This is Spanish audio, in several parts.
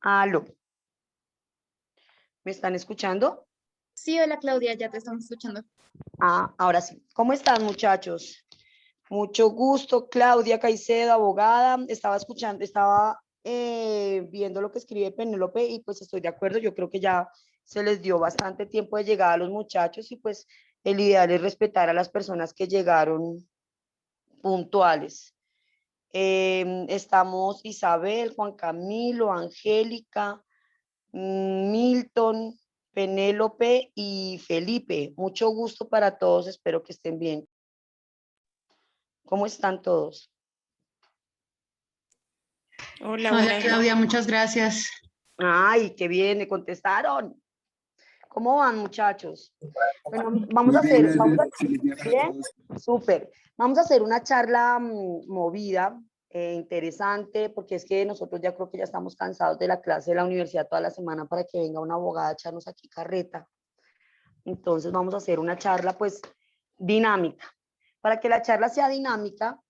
Aló, ¿me están escuchando? Sí, hola Claudia, ya te estamos escuchando. Ahora sí. ¿Cómo están, muchachos? Mucho gusto, Claudia Caicedo, abogada. Estaba escuchando, estaba viendo lo que escribe Penélope y pues estoy de acuerdo. Yo creo que ya se les dio bastante tiempo de llegada a los muchachos y pues el ideal es respetar a las personas que llegaron puntuales. Estamos Isabel, Juan Camilo, Angélica, Milton, Penélope y Felipe. Mucho gusto para todos, espero que estén bien. ¿Cómo están todos? Hola, Hola buenas Claudia, noches. muchas gracias. Ay, qué bien, me contestaron. ¿Cómo van, muchachos? Bueno, vamos Muy a bien, hacer, vamos gracias. a, Feliz día para bien, todos. súper. Vamos a hacer una charla movida, interesante, porque es que nosotros ya creo que ya estamos cansados de la clase de la universidad toda la semana para que venga una abogada a echarnos aquí carreta. Entonces vamos a hacer una charla pues dinámica. Para que la charla sea dinámica,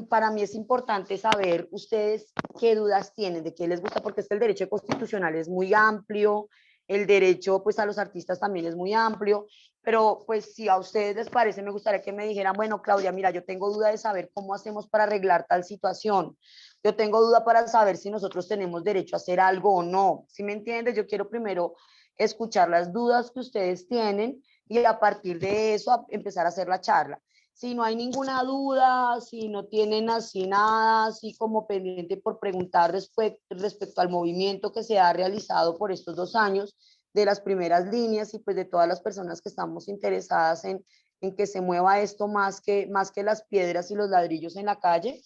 para mí es importante saber ustedes qué dudas tienen, de qué les gusta, porque es que el derecho constitucional es muy amplio, el derecho pues a los artistas también es muy amplio, pero pues si a ustedes les parece, me gustaría que me dijeran, bueno, Claudia, mira, yo tengo duda de saber cómo hacemos para arreglar tal situación, yo tengo duda para saber si nosotros tenemos derecho a hacer algo o no, ¿sí me entiendes? Yo quiero primero escuchar las dudas que ustedes tienen y a partir de eso empezar a hacer la charla. Si no hay ninguna duda, si no tienen así nada, así como pendiente por preguntar respecto al movimiento que se ha realizado por estos 2 años, de las primeras líneas y pues de todas las personas que estamos interesadas en que se mueva esto más que las piedras y los ladrillos en la calle,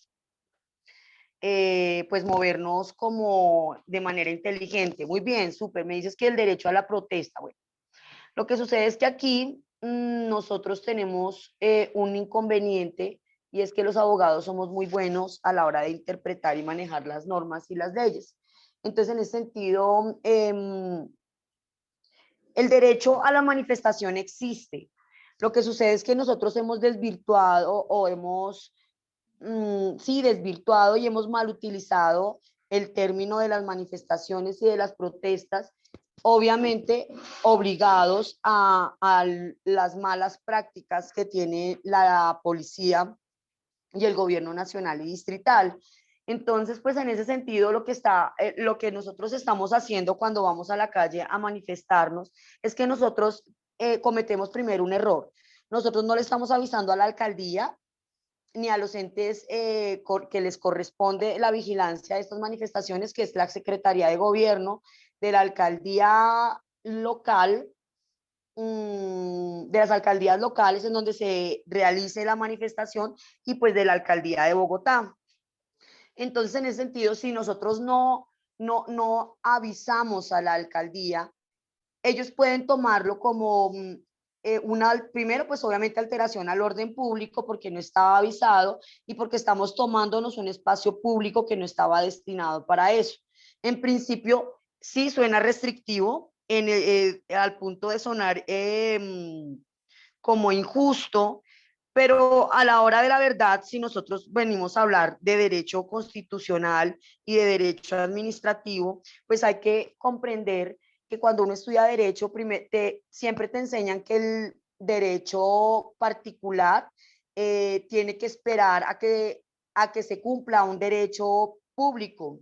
pues movernos como de manera inteligente. Muy bien, súper. Me dices que el derecho a la protesta. Bueno, lo que sucede es que aquí nosotros tenemos un inconveniente y es que los abogados somos muy buenos a la hora de interpretar y manejar las normas y las leyes. Entonces, en ese sentido, el derecho a la manifestación existe. Lo que sucede es que nosotros hemos desvirtuado o hemos, sí, desvirtuado y hemos mal utilizado el término de las manifestaciones y de las protestas, obviamente obligados a las malas prácticas que tiene la policía y el gobierno nacional y distrital. Entonces, pues en ese sentido, lo que nosotros estamos haciendo cuando vamos a la calle a manifestarnos es que nosotros cometemos primero un error. Nosotros no le estamos avisando a la alcaldía ni a los entes que les corresponde la vigilancia de estas manifestaciones, que es la Secretaría de Gobierno de la alcaldía local, de las alcaldías locales en donde se realice la manifestación y pues de la alcaldía de Bogotá. Entonces, en ese sentido, si nosotros no avisamos a la alcaldía, ellos pueden tomarlo como primero, pues obviamente alteración al orden público porque no estaba avisado y porque estamos tomándonos un espacio público que no estaba destinado para eso. En principio, sí suena restrictivo al punto de sonar como injusto, pero a la hora de la verdad, si nosotros venimos a hablar de derecho constitucional y de derecho administrativo, pues hay que comprender que cuando uno estudia derecho, siempre te enseñan que el derecho particular tiene que esperar a que se cumpla un derecho público.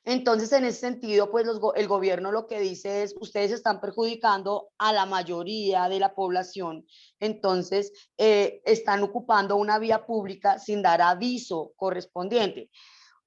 Entonces, en ese sentido, pues el gobierno lo que dice es, ustedes están perjudicando a la mayoría de la población, entonces están ocupando una vía pública sin dar aviso correspondiente.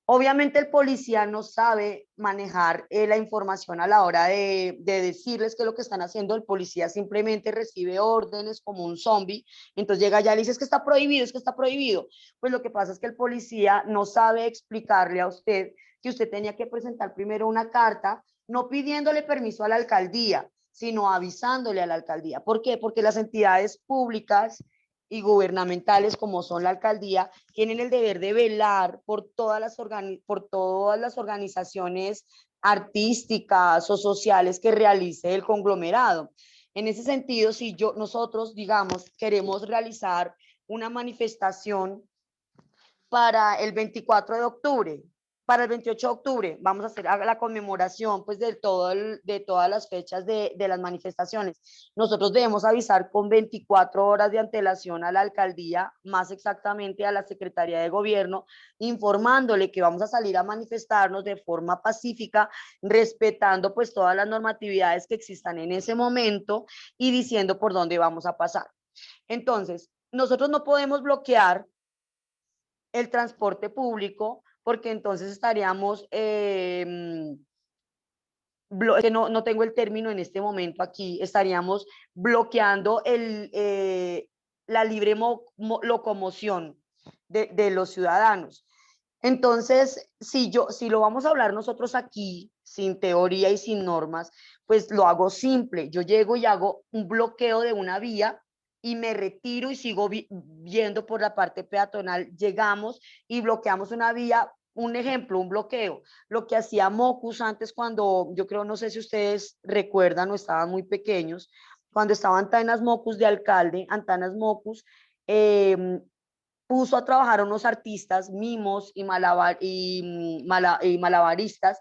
Obviamente el policía no sabe manejar la información a la hora de decirles qué es lo que están haciendo. El policía simplemente recibe órdenes como un zombie, entonces llega allá y le dice, es que está prohibido, es que está prohibido. Pues lo que pasa es que el policía no sabe explicarle a usted que usted tenía que presentar primero una carta, no pidiéndole permiso a la alcaldía, sino avisándole a la alcaldía. ¿Por qué? Porque las entidades públicas y gubernamentales como son la alcaldía tienen el deber de velar por por todas las organizaciones artísticas o sociales que realice el conglomerado. En ese sentido, si nosotros, digamos, queremos realizar una manifestación para el 24 de octubre, para el 28 de octubre vamos a hacer la conmemoración pues de todas las fechas de las manifestaciones. Nosotros debemos avisar con 24 horas de antelación a la alcaldía, más exactamente a la Secretaría de Gobierno, informándole que vamos a salir a manifestarnos de forma pacífica, respetando pues todas las normatividades que existan en ese momento y diciendo por dónde vamos a pasar. Entonces, nosotros no podemos bloquear el transporte público porque entonces estaríamos, que no tengo el término en este momento aquí, estaríamos bloqueando la libre locomoción de los ciudadanos. Entonces, si lo vamos a hablar nosotros aquí, sin teoría y sin normas, pues lo hago simple. Yo llego y hago un bloqueo de una vía y me retiro y sigo viendo por la parte peatonal. Llegamos y bloqueamos una vía, un ejemplo, un bloqueo. Lo que hacía Mocus antes cuando, yo creo, no sé si ustedes recuerdan o estaban muy pequeños, cuando estaba Antanas Mocus de alcalde, Antanas Mocus, puso a trabajar a unos artistas, mimos y malabaristas,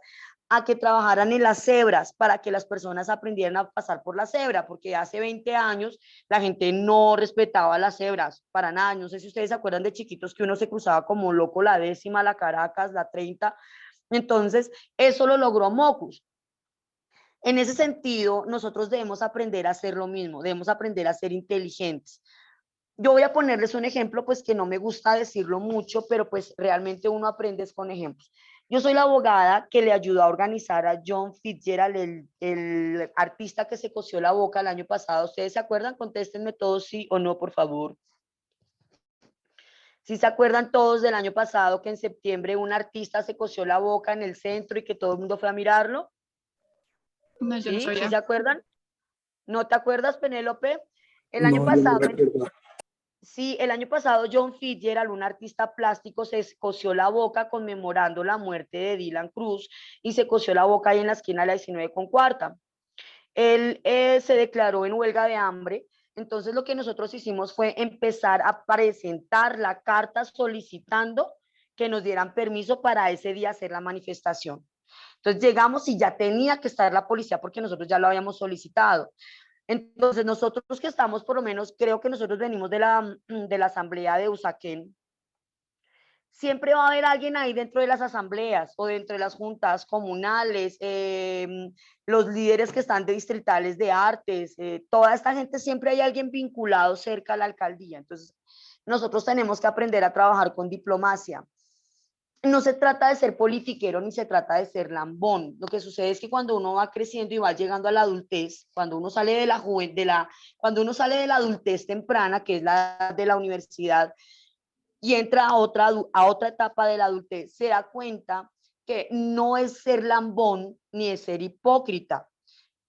a que trabajaran en las cebras para que las personas aprendieran a pasar por la cebra, porque hace 20 años la gente no respetaba las cebras para nada. No sé si ustedes se acuerdan de chiquitos que uno se cruzaba como loco la décima, la Caracas, la 30. Entonces, eso lo logró Mocus. En ese sentido, nosotros debemos aprender a hacer lo mismo, debemos aprender a ser inteligentes. Yo voy a ponerles un ejemplo, pues que no me gusta decirlo mucho, pero pues realmente uno aprende con ejemplos. Yo soy la abogada que le ayudó a organizar a John Fitzgerald, el artista que se cosió la boca el año pasado. ¿Ustedes se acuerdan? Contéstenme todos sí o no, por favor. ¿Sí se acuerdan todos del año pasado que en septiembre un artista se cosió la boca en el centro y que todo el mundo fue a mirarlo? No, yo no ¿Sí? ¿Sí sabía. se acuerdan? ¿No te acuerdas, Penélope? El año No, yo no pasado, recuerdo. sí, el año pasado John Fitzgerald, un artista plástico, se cosió la boca conmemorando la muerte de Dylan Cruz y se cosió la boca ahí en la esquina de la 19 con cuarta. Él se declaró en huelga de hambre, entonces lo que nosotros hicimos fue empezar a presentar la carta solicitando que nos dieran permiso para ese día hacer la manifestación. Entonces llegamos y ya tenía que estar la policía porque nosotros ya lo habíamos solicitado. Entonces, nosotros que estamos, por lo menos, creo que nosotros venimos de la asamblea de Usaquén, siempre va a haber alguien ahí dentro de las asambleas o dentro de las juntas comunales, los líderes que están de distritales de artes, toda esta gente, siempre hay alguien vinculado cerca a la alcaldía. Entonces, nosotros tenemos que aprender a trabajar con diplomacia. No se trata de ser politiquero ni se trata de ser lambón. Lo que sucede es que cuando uno va creciendo y va llegando a la adultez, cuando uno sale de cuando uno sale de la adultez temprana, que es la de la universidad, y entra a otra etapa de la adultez, se da cuenta que no es ser lambón ni es ser hipócrita,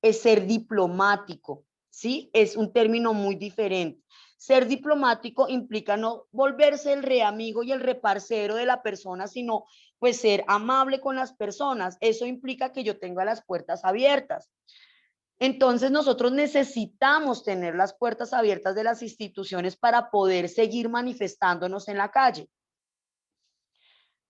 es ser diplomático, ¿sí? Es un término muy diferente. Ser diplomático implica no volverse el reamigo y el reparcero de la persona, sino pues ser amable con las personas. Eso implica que yo tenga las puertas abiertas. Entonces nosotros necesitamos tener las puertas abiertas de las instituciones para poder seguir manifestándonos en la calle.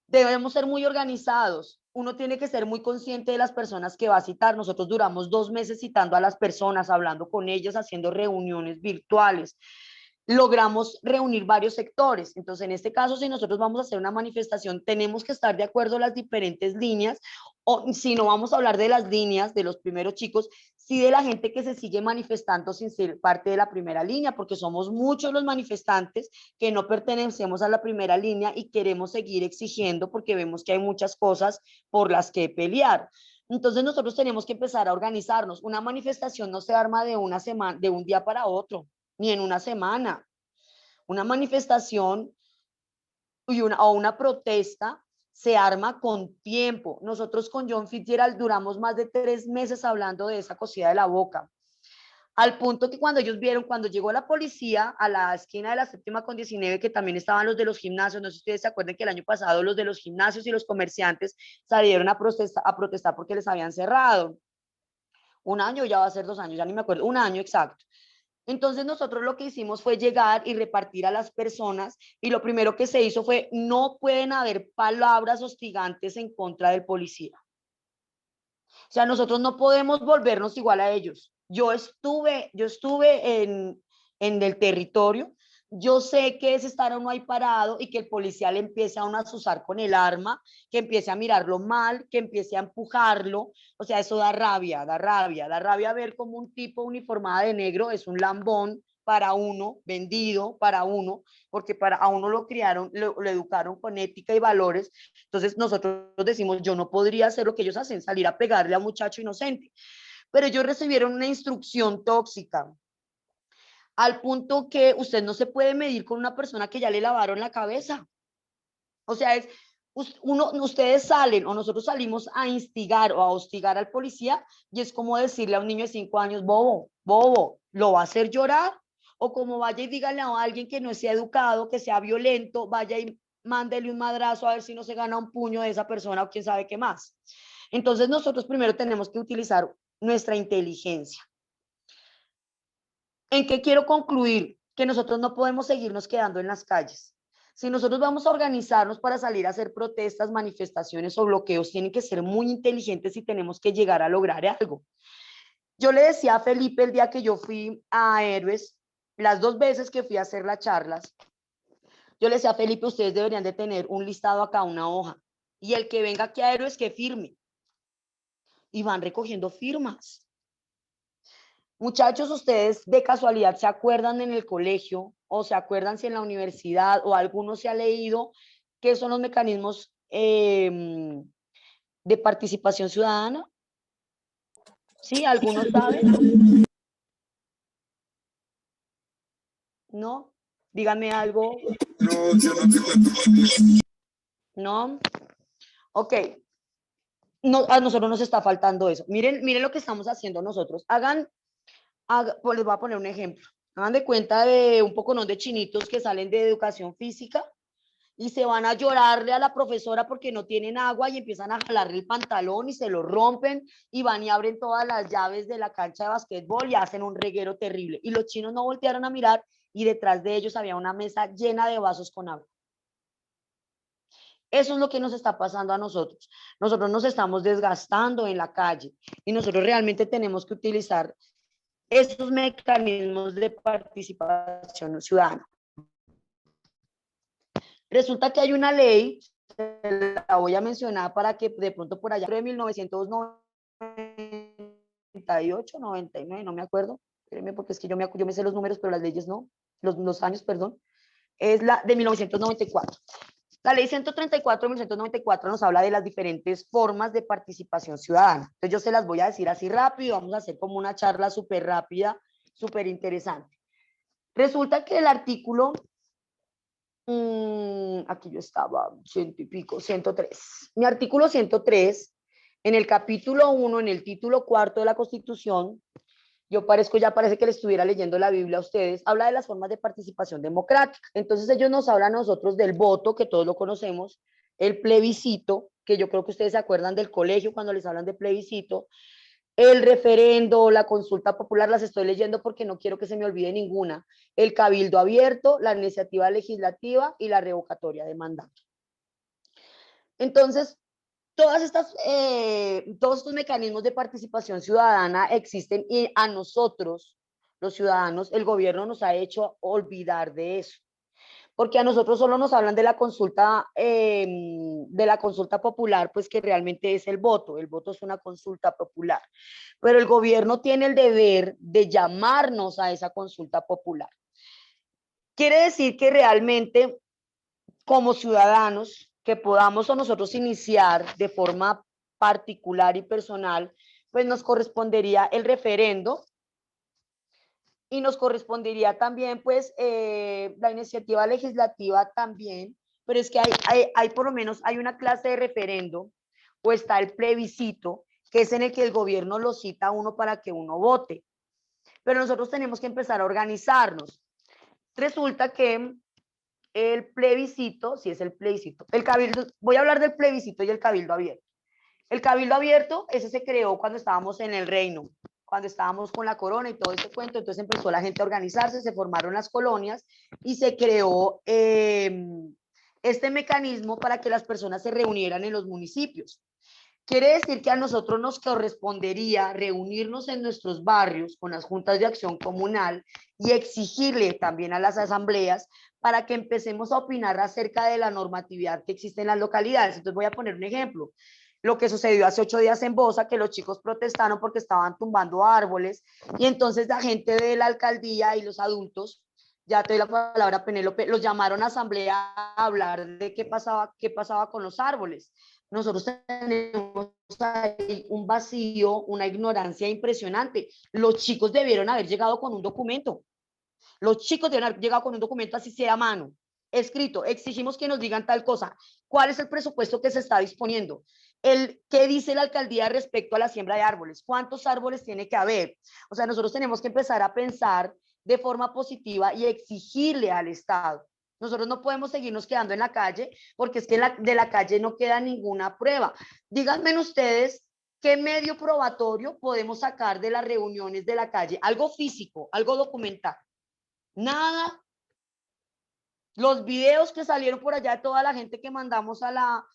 Debemos ser muy organizados. Uno tiene que ser muy consciente de las personas que va a citar. Nosotros duramos 2 meses citando a las personas, hablando con ellas, haciendo reuniones virtuales. Logramos reunir varios sectores. Entonces, en este caso, si nosotros vamos a hacer una manifestación, tenemos que estar de acuerdo en las diferentes líneas, o si no vamos a hablar de las líneas de los primeros chicos, sí de la gente que se sigue manifestando sin ser parte de la primera línea, porque somos muchos los manifestantes que no pertenecemos a la primera línea y queremos seguir exigiendo porque vemos que hay muchas cosas por las que pelear. Entonces nosotros tenemos que empezar a organizarnos. Una manifestación no se arma de una semana, de un día para otro, ni en una semana. Una manifestación o una protesta se arma con tiempo. Nosotros con John Fitzgerald duramos más de 3 meses hablando de esa cosida de la boca. Al punto que cuando ellos vieron, cuando llegó la policía a la esquina de la 7ª con 19, que también estaban los de los gimnasios, no sé si ustedes se acuerdan que el año pasado los de los gimnasios y los comerciantes salieron a protestar porque les habían cerrado. Un año, ya va a ser 2 años, ya ni me acuerdo, un año exacto. Entonces nosotros lo que hicimos fue llegar y repartir a las personas y lo primero que se hizo fue no pueden haber palabras hostigantes en contra del policía. O sea, nosotros no podemos volvernos igual a ellos. Yo estuve en el territorio. Yo sé que es estar uno ahí parado y que el policía le empiece a uno a azuzar con el arma, que empiece a mirarlo mal, que empiece a empujarlo. O sea, eso da rabia, da rabia, da rabia ver como un tipo uniformado de negro es un lambón para uno, vendido para uno, porque a uno lo criaron, lo educaron con ética y valores. Entonces nosotros decimos, yo no podría hacer lo que ellos hacen, salir a pegarle a un muchacho inocente. Pero ellos recibieron una instrucción tóxica, al punto que usted no se puede medir con una persona que ya le lavaron la cabeza. O sea, ustedes salen o nosotros salimos a instigar o a hostigar al policía y es como decirle a un niño de 5 años, bobo, bobo, ¿lo va a hacer llorar? O como vaya y dígale a alguien que no sea educado, que sea violento, vaya y mándele un madrazo a ver si no se gana un puño de esa persona o quién sabe qué más. Entonces nosotros primero tenemos que utilizar nuestra inteligencia. ¿En qué quiero concluir? Que nosotros no podemos seguirnos quedando en las calles. Si nosotros vamos a organizarnos para salir a hacer protestas, manifestaciones o bloqueos, tienen que ser muy inteligentes y tenemos que llegar a lograr algo. Yo le decía a Felipe el día que yo fui a Héroes, las 2 veces que fui a hacer las charlas, yo le decía a Felipe, ustedes deberían de tener un listado acá, una hoja, y el que venga aquí a Héroes que firme. Y van recogiendo firmas. Muchachos, ustedes de casualidad se acuerdan en el colegio o se acuerdan si en la universidad o alguno se ha leído qué son los mecanismos de participación ciudadana. ¿Sí? ¿Alguno sabe? ¿No? Díganme algo. No, yo no te cuento. ¿No? Ok. No, a nosotros nos está faltando eso. Miren lo que estamos haciendo nosotros. Pues les voy a poner un ejemplo. Hagan de cuenta de un poco de chinitos que salen de educación física y se van a llorarle a la profesora porque no tienen agua y empiezan a jalarle el pantalón y se lo rompen y van y abren todas las llaves de la cancha de basquetbol y hacen un reguero terrible. Y los chinos no voltearon a mirar y detrás de ellos había una mesa llena de vasos con agua. Eso es lo que nos está pasando a nosotros. Nosotros nos estamos desgastando en la calle y nosotros realmente tenemos que utilizar esos mecanismos de participación ciudadana. Resulta que hay una ley, la voy a mencionar para que de pronto por allá, de 1998, 99, no me acuerdo, porque es que yo me sé los números, pero las leyes no, los años, perdón, es la de 1994. La ley 134 de 1994 nos habla de las diferentes formas de participación ciudadana. Entonces yo se las voy a decir así rápido, vamos a hacer como una charla súper rápida, súper interesante. Resulta que el artículo aquí yo estaba, 100 y pico, 103. Mi artículo 103, en el capítulo 1, en el título 4 de la Constitución, ya parece que le estuviera leyendo la Biblia a ustedes, habla de las formas de participación democrática. Entonces ellos nos hablan a nosotros del voto, que todos lo conocemos, el plebiscito, que yo creo que ustedes se acuerdan del colegio cuando les hablan de plebiscito, el referendo, la consulta popular, las estoy leyendo porque no quiero que se me olvide ninguna, el cabildo abierto, la iniciativa legislativa y la revocatoria de mandato. Entonces, todos estos mecanismos de participación ciudadana existen y a nosotros, los ciudadanos, el gobierno nos ha hecho olvidar de eso. Porque a nosotros solo nos hablan de la consulta popular, pues que realmente es el voto es una consulta popular, pero el gobierno tiene el deber de llamarnos a esa consulta popular. Quiere decir que realmente como ciudadanos que podamos o nosotros iniciar de forma particular y personal, pues nos correspondería el referendo y nos correspondería también pues la iniciativa legislativa también, pero es que hay por lo menos hay una clase de referendo o está el plebiscito, que es en el que el gobierno lo cita a uno para que uno vote, pero nosotros tenemos que empezar a organizarnos. Resulta que el plebiscito, si es el plebiscito, el cabildo, voy a hablar del plebiscito y el cabildo abierto. El cabildo abierto, ese se creó cuando estábamos en el reino, cuando estábamos con la corona y todo ese cuento, entonces empezó la gente a organizarse, se formaron las colonias y se creó este mecanismo para que las personas se reunieran en los municipios. Quiere decir que a nosotros nos correspondería reunirnos en nuestros barrios con las juntas de acción comunal y exigirle también a las asambleas para que empecemos a opinar acerca de la normatividad que existe en las localidades. Entonces voy a poner un ejemplo. Lo que sucedió hace 8 días en Bosa, que los chicos protestaron porque estaban tumbando árboles y entonces la gente de la alcaldía y los adultos, ya te doy la palabra Penélope, los llamaron a asamblea a hablar de qué pasaba con los árboles. Nosotros tenemos ahí un vacío, una ignorancia impresionante. Los chicos debieron haber llegado con un documento. Los chicos deben haber llegado con un documento, así sea a mano, escrito. Exigimos que nos digan tal cosa. ¿Cuál es el presupuesto que se está disponiendo? ¿Qué dice la alcaldía respecto a la siembra de árboles? ¿Cuántos árboles tiene que haber? O sea, nosotros tenemos que empezar a pensar de forma positiva y exigirle al Estado. Nosotros no podemos seguirnos quedando en la calle porque es que de la calle no queda ninguna prueba. Díganme ustedes qué medio probatorio podemos sacar de las reuniones de la calle, algo físico, algo documental. Nada. Los videos que salieron por allá de toda la gente que mandamos a la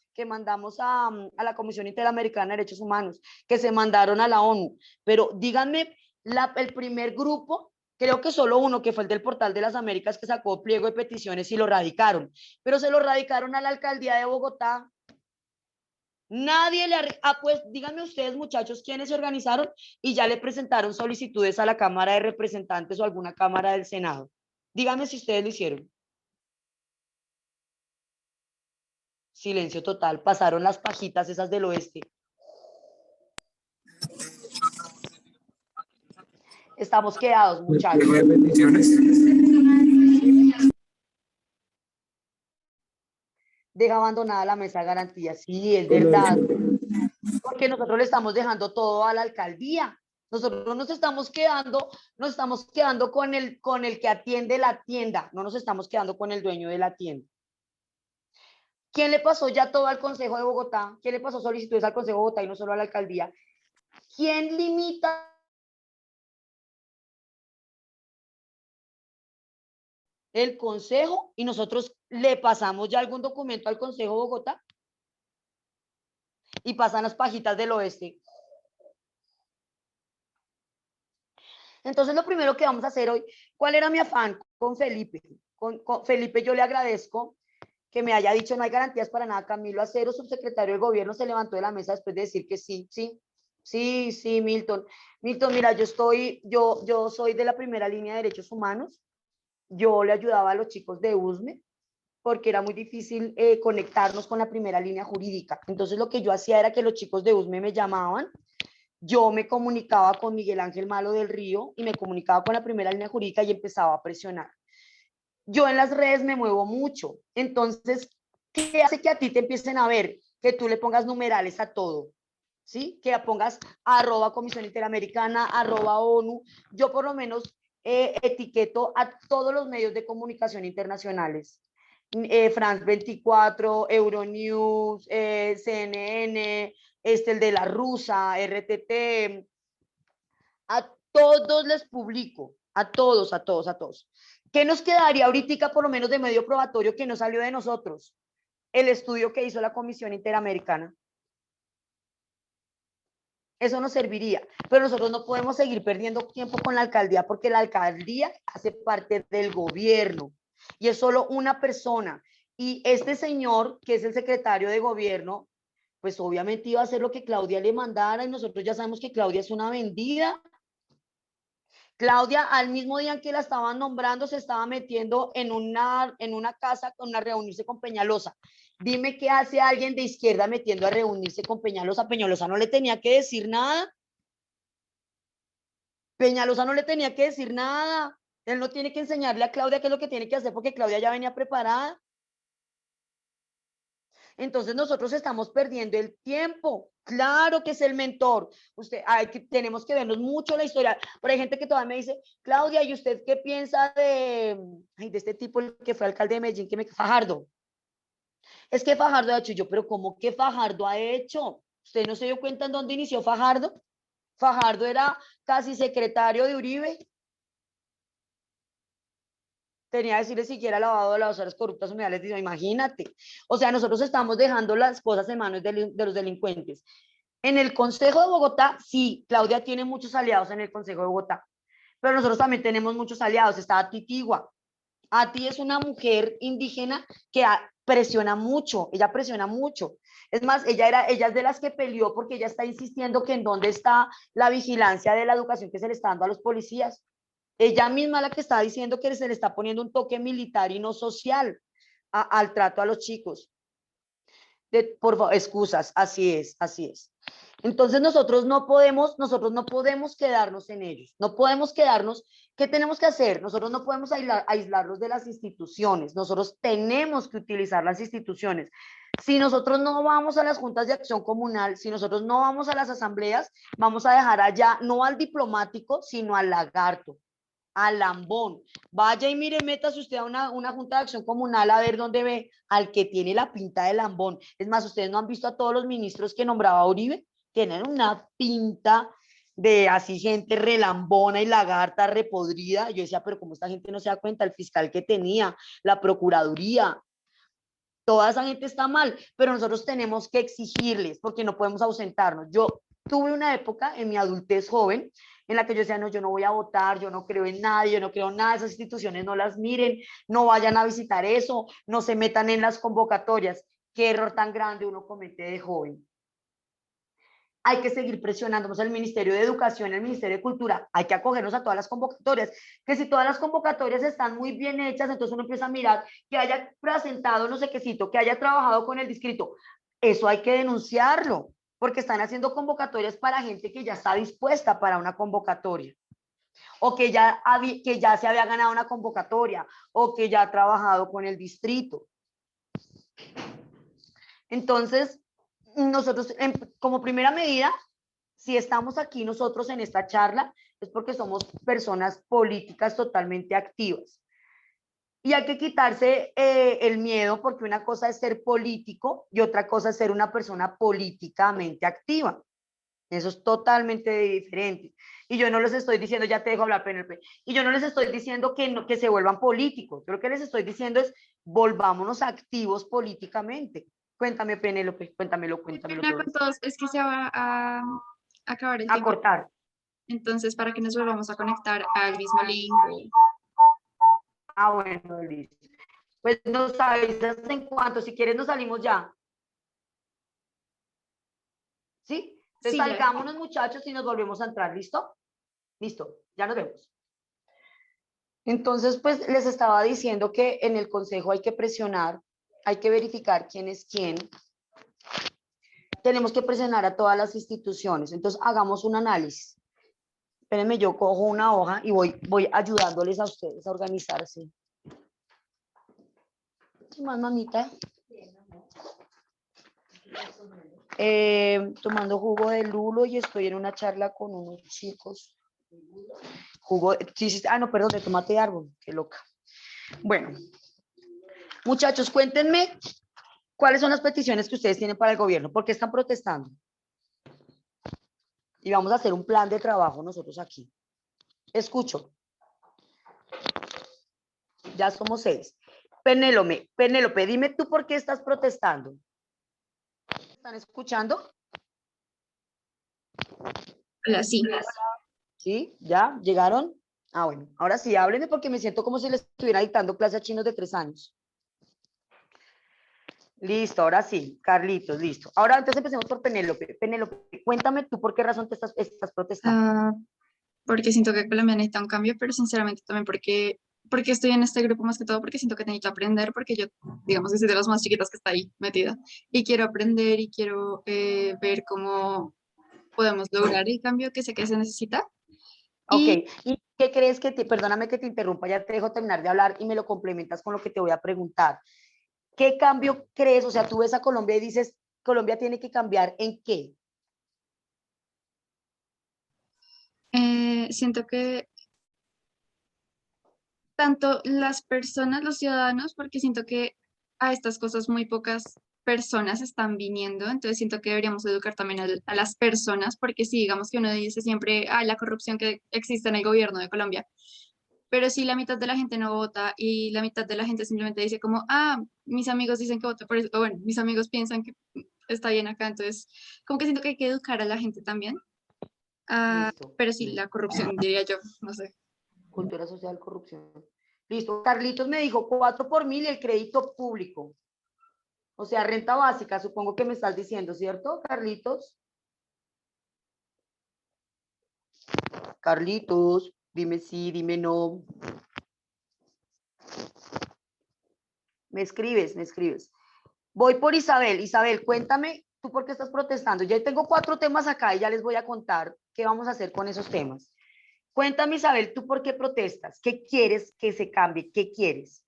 Comisión Interamericana de Derechos Humanos, que se mandaron a la ONU. Pero díganme, el primer grupo, creo que solo uno, que fue el del Portal de las Américas, que sacó pliego de peticiones y lo radicaron. Pero se lo radicaron a la alcaldía de Bogotá. Nadie pues díganme ustedes, muchachos, quiénes se organizaron y ya le presentaron solicitudes a la Cámara de Representantes o alguna Cámara del Senado. Díganme si ustedes lo hicieron. Silencio total. Pasaron las pajitas esas del oeste. Estamos quedados, muchachos. Deja abandonada la mesa de garantía. Sí, es verdad. Porque nosotros le estamos dejando todo a la alcaldía. Nosotros nos estamos quedando con el que atiende la tienda. No nos estamos quedando con el dueño de la tienda. ¿Quién le pasó ya todo al Consejo de Bogotá? ¿Quién le pasó solicitudes al Consejo de Bogotá y no solo a la alcaldía? ¿Quién limita el Consejo y nosotros le pasamos ya algún documento al Consejo de Bogotá? Y pasan las pajitas del oeste. Entonces, lo primero que vamos a hacer hoy, ¿cuál era mi afán con Felipe? Con Felipe yo le agradezco que me haya dicho no hay garantías para nada. Camilo Acero, subsecretario del gobierno, se levantó de la mesa después de decir que sí, Milton. Milton, mira, yo soy de la primera línea de derechos humanos. Yo le ayudaba a los chicos de USME porque era muy difícil conectarnos con la primera línea jurídica. Entonces lo que yo hacía era que los chicos de USME me llamaban, yo me comunicaba con Miguel Ángel Malo del Río y me comunicaba con la primera línea jurídica y empezaba a presionar. Yo en las redes me muevo mucho, entonces, ¿qué hace que a ti te empiecen a ver? Que tú le pongas numerales a todo, ¿sí? Que pongas @Comisión Interamericana, @ONU. Yo por lo menos etiqueto a todos los medios de comunicación internacionales. France 24, Euronews, CNN, el de la rusa, RTT, a todos les publico, a todos. ¿Qué nos quedaría ahorita por lo menos de medio probatorio que no salió de nosotros? El estudio que hizo la Comisión Interamericana. Eso nos serviría, pero nosotros no podemos seguir perdiendo tiempo con la alcaldía porque la alcaldía hace parte del gobierno y es solo una persona. Y este señor, que es el secretario de gobierno, pues obviamente iba a hacer lo que Claudia le mandara y nosotros ya sabemos que Claudia es una vendida. Claudia, al mismo día en que la estaban nombrando, se estaba metiendo en una casa a reunirse con Peñalosa. Dime qué hace alguien de izquierda metiendo a reunirse con Peñalosa. Peñalosa no le tenía que decir nada. Peñalosa no le tenía que decir nada. Él no tiene que enseñarle a Claudia qué es lo que tiene que hacer porque Claudia ya venía preparada. Entonces nosotros estamos perdiendo el tiempo. Claro que es el mentor. Tenemos que vernos mucho la historia. Pero hay gente que todavía me dice, Claudia, ¿y usted qué piensa de este tipo que fue alcalde de Medellín, Fajardo? Es que Fajardo ha hecho yo, pero ¿cómo que Fajardo ha hecho? ¿Usted no se dio cuenta en dónde inició Fajardo? Fajardo era casi secretario de Uribe. Tenía que decirle siquiera lavado de las horas corruptas humedales, imagínate. O sea, nosotros estamos dejando las cosas en manos de los delincuentes. En el Consejo de Bogotá, sí, Claudia tiene muchos aliados en el Consejo de Bogotá, pero nosotros también tenemos muchos aliados. Está Titigua. Ati es una mujer indígena que presiona mucho, ella presiona mucho. Es más, ella es de las que peleó porque ella está insistiendo que en dónde está la vigilancia de la educación que se le está dando a los policías. Ella misma la que está diciendo que se le está poniendo un toque militar y no social al trato a los chicos. Por favor, excusas, así es, así es. Entonces nosotros no podemos quedarnos en ellos, no podemos quedarnos. ¿Qué tenemos que hacer? Nosotros no podemos aislarlos de las instituciones, nosotros tenemos que utilizar las instituciones. Si nosotros no vamos a las juntas de acción comunal, si nosotros no vamos a las asambleas, vamos a dejar allá no al diplomático, sino al lagarto, al lambón. Vaya y mire, métase usted a una junta de acción comunal a ver dónde ve al que tiene la pinta de lambón. Es más, ustedes no han visto a todos los ministros que nombraba Uribe, tienen una pinta de así gente relambona y lagarta repodrida. Yo decía, pero ¿cómo esta gente no se da cuenta? El fiscal que tenía, la procuraduría, toda esa gente está mal, pero nosotros tenemos que exigirles porque no podemos ausentarnos. Yo tuve una época en mi adultez joven en la que yo decía, no, yo no voy a votar, yo no creo en nadie, yo no creo en nada, esas instituciones no las miren, no vayan a visitar eso, no se metan en las convocatorias. Qué error tan grande uno comete de joven. Hay que seguir presionándonos el Ministerio de Educación, el Ministerio de Cultura, hay que acogernos a todas las convocatorias, que si todas las convocatorias están muy bien hechas, entonces uno empieza a mirar que haya presentado no sé quécito, que haya trabajado con el distrito, eso hay que denunciarlo, porque están haciendo convocatorias para gente que ya está dispuesta para una convocatoria, o que ya se había ganado una convocatoria, o que ya ha trabajado con el distrito. Entonces, nosotros, como primera medida, si estamos aquí nosotros en esta charla, es porque somos personas políticas totalmente activas. Y hay que quitarse el miedo, porque una cosa es ser político y otra cosa es ser una persona políticamente activa. Eso es totalmente diferente. Y yo no les estoy diciendo, ya te dejo hablar, Penélope, y yo no les estoy diciendo que, no, que se vuelvan políticos. Yo lo que les estoy diciendo es, volvámonos activos políticamente. Cuéntame, Penélope, cuéntamelo Qué todo. pena con todos, es que se va a acabar el A tiempo. cortar. Entonces, para que nos volvamos a conectar al mismo link. Ah, bueno, listo. Pues nos avisas en cuanto, si quieres nos salimos ya. ¿Sí? Entonces Sí, ya. salgámonos, muchachos, y nos volvemos a entrar. ¿Listo? Listo, ya nos vemos. Entonces, pues les estaba diciendo que en el consejo hay que presionar, hay que verificar quién es quién. Tenemos que presionar a todas las instituciones. Entonces, hagamos un análisis. Espérenme, yo cojo una hoja y voy ayudándoles a ustedes a organizarse. ¿Qué más, mamita? Tomando jugo de lulo y estoy en una charla con unos chicos. Jugo, sí, no, perdón, de tomate de árbol, qué loca. Bueno, muchachos, cuéntenme cuáles son las peticiones que ustedes tienen para el gobierno, por qué están protestando. Y vamos a hacer un plan de trabajo nosotros aquí. Escucho. Ya somos 6. Penélope, dime tú por qué estás protestando. ¿Están escuchando? Hola, sí. ¿Sí? ¿Ya? ¿Llegaron? Ah, bueno. Ahora sí, háblenme porque me siento como si les estuviera dictando clase a chinos de 3 años. Listo, ahora sí. Carlitos, listo. Ahora entonces empecemos por Penélope. Penélope, cuéntame tú por qué razón te estás protestando. Porque siento que Colombia necesita un cambio, pero sinceramente también porque estoy en este grupo más que todo, porque siento que necesito aprender, porque yo, digamos que soy de las más chiquitas que está ahí metida, y quiero aprender y quiero ver cómo podemos lograr el cambio que sé que se necesita. Ok, Y ¿y qué crees perdóname que te interrumpa, ya te dejo terminar de hablar y me lo complementas con lo que te voy a preguntar? ¿Qué cambio crees? O sea, tú ves a Colombia y dices, Colombia tiene que cambiar ¿en qué? siento que tanto las personas, los ciudadanos, porque siento que a estas cosas muy pocas personas están viniendo, entonces siento que deberíamos educar también a las personas, porque si digamos que uno dice siempre, ah, la corrupción que existe en el gobierno de Colombia, pero si la mitad de la gente no vota y la mitad de la gente simplemente dice como, ah, mis amigos dicen que voto por eso, o bueno, mis amigos piensan que está bien acá, entonces como que siento que hay que educar a la gente también. Ah, Listo. pero sí, la corrupción, diría yo, no sé. Cultura social, corrupción. Listo. Carlitos me dijo 4 por 1000 y el crédito público. O sea, renta básica, supongo que me estás diciendo, ¿cierto, Carlitos? Carlitos, dime sí, dime no. Me escribes, me escribes. Voy por Isabel. Isabel, cuéntame, ¿tú por qué estás protestando? Ya tengo 4 temas acá y ya les voy a contar qué vamos a hacer con esos temas. Cuéntame, Isabel, ¿tú por qué protestas? ¿Qué quieres que se cambie? ¿Qué quieres?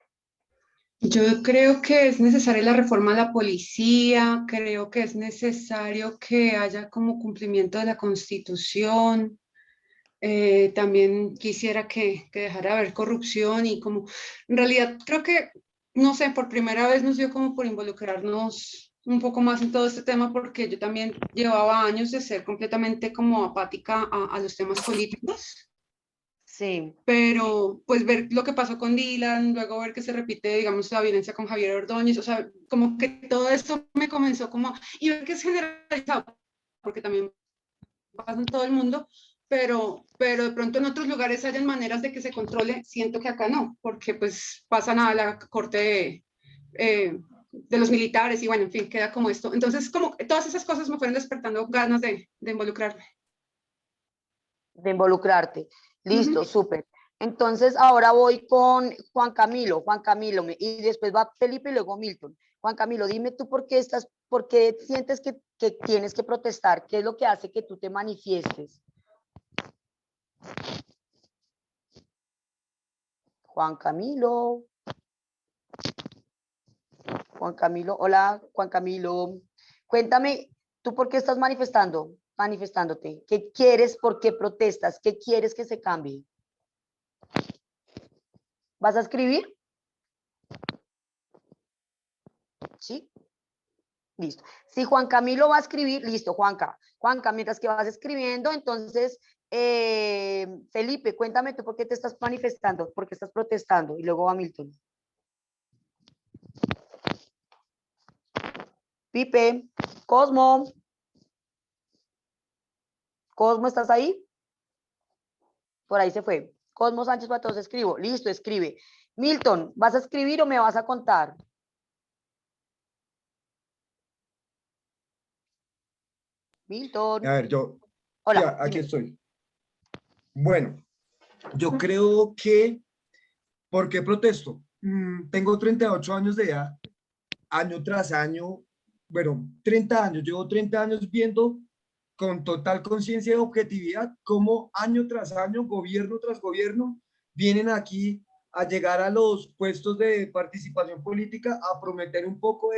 Yo creo que es necesaria la reforma a la policía, creo que es necesario que haya como cumplimiento de la Constitución. También quisiera que dejara de haber corrupción y como, en realidad creo que, no sé, por primera vez nos dio como por involucrarnos un poco más en todo este tema porque yo también llevaba años de ser completamente como apática a los temas políticos. Sí. Pero pues ver lo que pasó con Dylan, luego ver que se repite, digamos, la violencia con Javier Ordóñez, o sea, como que todo esto me comenzó como, y ver que es generalizado, porque también pasa en todo el mundo, pero de pronto en otros lugares hayan maneras de que se controle, siento que acá no, porque pues pasan a la corte de los militares y bueno, en fin, queda como esto. Entonces, como todas esas cosas me fueron despertando ganas de involucrarme. De involucrarte. Uh Listo, -huh. súper. Entonces, ahora voy con Juan Camilo. Juan Camilo, y después va Felipe y luego Milton. Juan Camilo, dime tú por qué sientes que tienes que protestar. ¿Qué es lo que hace que tú te manifiestes? Juan Camilo. Juan Camilo, hola, Juan Camilo. Cuéntame, ¿tú por qué estás manifestándote? ¿Qué quieres? ¿Por qué protestas? ¿Qué quieres que se cambie? ¿Vas a escribir? ¿Sí? Listo. Si Juan Camilo va a escribir, listo, Juanca. Juanca, mientras que vas escribiendo, entonces, Felipe, cuéntame tú por qué te estás manifestando, por qué estás protestando. Y luego va Milton. Pipe, Cosmo. Cosmo, ¿estás ahí? Por ahí se fue. Cosmo Sánchez Patos, escribo. Listo, escribe. Milton, ¿vas a escribir o me vas a contar? Milton. A ver, sí, Hola, aquí dime. estoy. Bueno, yo creo que, ¿por qué protesto? Tengo 38 años de edad, año tras año, bueno, 30 años, llevo 30 años viendo con total conciencia y objetividad cómo año tras año, gobierno tras gobierno, vienen aquí a llegar a los puestos de participación política a prometer un poco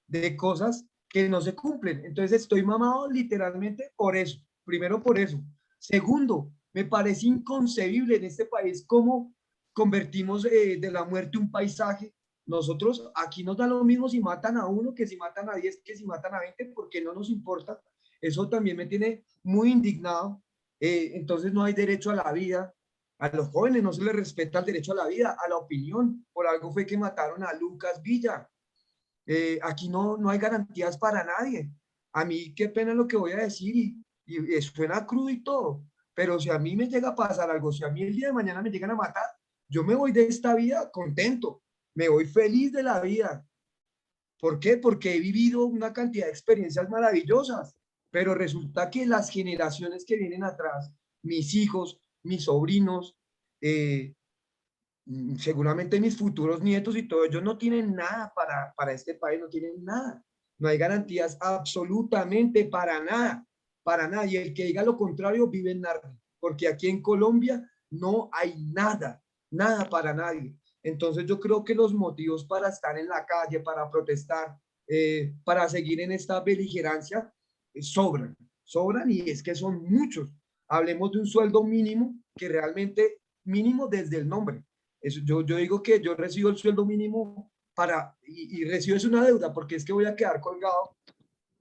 de cosas que no se cumplen. Entonces estoy mamado literalmente por eso. Primero por eso. Segundo, me parece inconcebible en este país cómo convertimos de la muerte un paisaje. Nosotros aquí nos da lo mismo si matan a uno que si matan a 10, que si matan a 20, porque no nos importa. Eso también me tiene muy indignado. Entonces no hay derecho a la vida. A los jóvenes no se les respeta el derecho a la vida, a la opinión. Por algo fue que mataron a Lucas Villa. Aquí no hay garantías para nadie. A mí qué pena lo que voy a decir y suena crudo y todo, pero si a mí me llega a pasar algo, si a mí el día de mañana me llegan a matar, yo me voy de esta vida contento, me voy feliz de la vida. ¿Por qué? Porque he vivido una cantidad de experiencias maravillosas, pero resulta que las generaciones que vienen atrás, mis hijos, mis sobrinos, eh, seguramente mis futuros nietos y todo, ellos no tienen nada para este país, no tienen nada. No hay garantías absolutamente para nada. Y el que diga lo contrario vive en Narnia, porque aquí en Colombia no hay nada, nada para nadie. Entonces yo creo que los motivos para estar en la calle, para protestar, para seguir en esta beligerancia, sobran y es que son muchos. Hablemos de un sueldo mínimo que realmente mínimo desde el nombre. Eso, yo digo que yo recibo el sueldo mínimo y recibes una deuda, porque es que voy a quedar colgado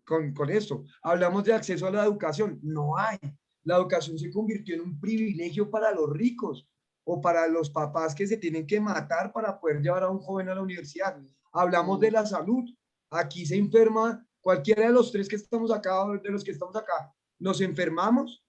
con esto. Hablamos de acceso a la educación, no hay. La educación se convirtió en un privilegio para los ricos o para los papás que se tienen que matar para poder llevar a un joven a la universidad. Hablamos de la salud. Aquí se enferma cualquiera de los tres que estamos acá, de los que estamos acá, nos enfermamos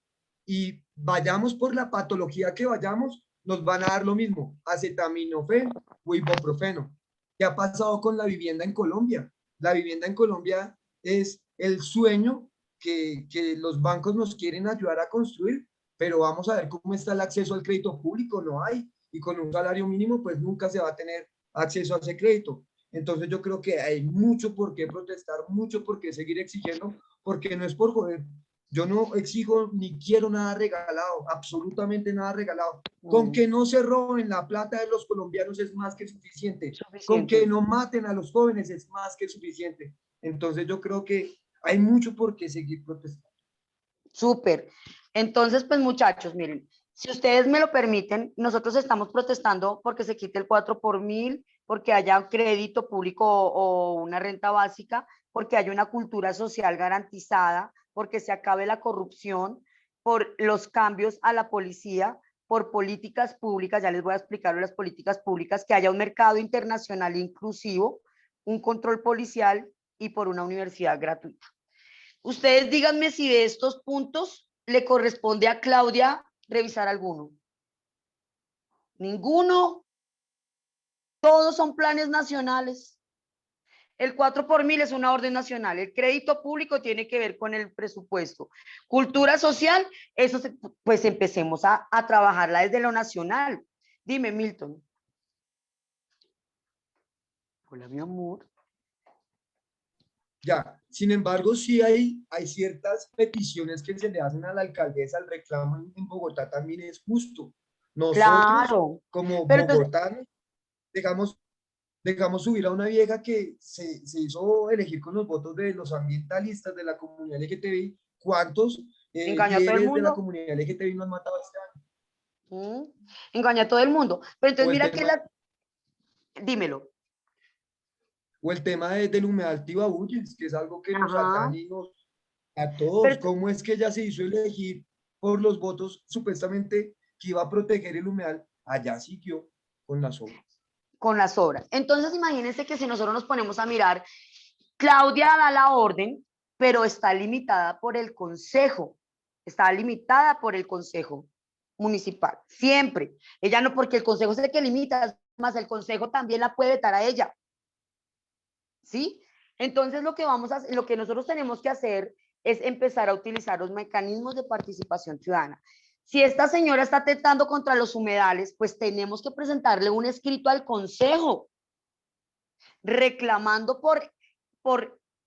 y vayamos por la patología que vayamos, nos van a dar lo mismo, acetaminofén o ibuprofeno. ¿Qué ha pasado con la vivienda en Colombia? La vivienda en Colombia es el sueño que los bancos nos quieren ayudar a construir, pero vamos a ver cómo está el acceso al crédito público, no hay, y con un salario mínimo pues nunca se va a tener acceso a ese crédito. Entonces yo creo que hay mucho por qué protestar, mucho por qué seguir exigiendo, porque no es por joder. Yo no exijo ni quiero nada regalado, absolutamente nada regalado. Con que no se roben la plata de los colombianos es más que suficiente. Con que no maten a los jóvenes es más que suficiente. Entonces yo creo que hay mucho por qué seguir protestando. Súper. Entonces, pues muchachos, miren, si ustedes me lo permiten, nosotros estamos protestando porque se quite el 4 por 1000, porque haya un crédito público o una renta básica, porque haya una cultura social garantizada, porque se acabe la corrupción, por los cambios a la policía, por políticas públicas, ya les voy a explicar las políticas públicas, que haya un mercado internacional inclusivo, un control policial y por una universidad gratuita. Ustedes díganme si de estos puntos le corresponde a Claudia revisar alguno. Ninguno. Todos son planes nacionales. El 4 por 1000 es una orden nacional. El crédito público tiene que ver con el presupuesto. Cultura social, eso pues empecemos a trabajarla desde lo nacional. Dime, Milton. Hola, mi amor. Ya, sin embargo, sí hay ciertas peticiones que se le hacen a la alcaldesa, el reclamo en Bogotá también es justo. Nosotros, Claro. como Pero entonces, bogotanos, dejamos subir a una vieja que se hizo elegir con los votos de los ambientalistas de la comunidad LGTBI. ¿Cuántos engañó a todo el líderes de la mundo. comunidad LGTBI no han matado este año? Engaña a todo el mundo. Pero entonces O el mira que tema, dímelo. o el tema del humedal Tibabuyes, que es algo que nos Ajá. atañe a todos. Pero ¿Cómo es que ella se hizo elegir por los votos supuestamente que iba a proteger el humedal? Allá siguió con las obras. con las obras. Entonces imagínense que si nosotros nos ponemos a mirar, Claudia da la orden, pero está limitada por el consejo, está limitada por el consejo municipal, siempre. Ella no, porque el consejo es el que limita, más el consejo también la puede vetar a ella. ¿Sí? Entonces lo que nosotros tenemos que hacer es empezar a utilizar los mecanismos de participación ciudadana. Si esta señora está atentando contra los humedales, pues tenemos que presentarle un escrito al consejo reclamando por,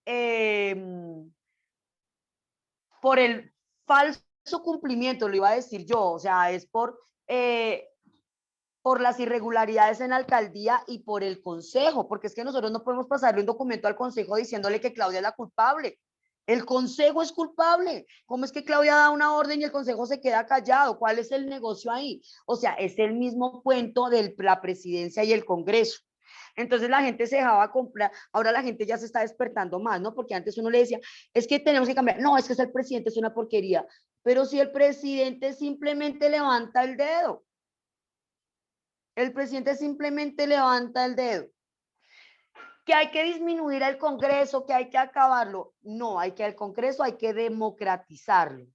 eh, por el falso cumplimiento, lo iba a decir yo, o sea, es por las irregularidades en la alcaldía y por el consejo, porque es que nosotros no podemos pasarle un documento al consejo diciéndole que Claudia es la culpable. El consejo es culpable. ¿Cómo es que Claudia da una orden y el consejo se queda callado? ¿Cuál es el negocio ahí? O sea, es el mismo cuento de la presidencia y el Congreso. Entonces la gente se dejaba comprar, ahora la gente ya se está despertando más, ¿no? Porque antes uno le decía, es que tenemos que cambiar, no, es que el presidente es una porquería, pero si el presidente simplemente levanta el dedo, el presidente simplemente levanta el dedo. Que hay que disminuir el Congreso, que hay que acabarlo, no, hay que al Congreso hay que democratizarlo.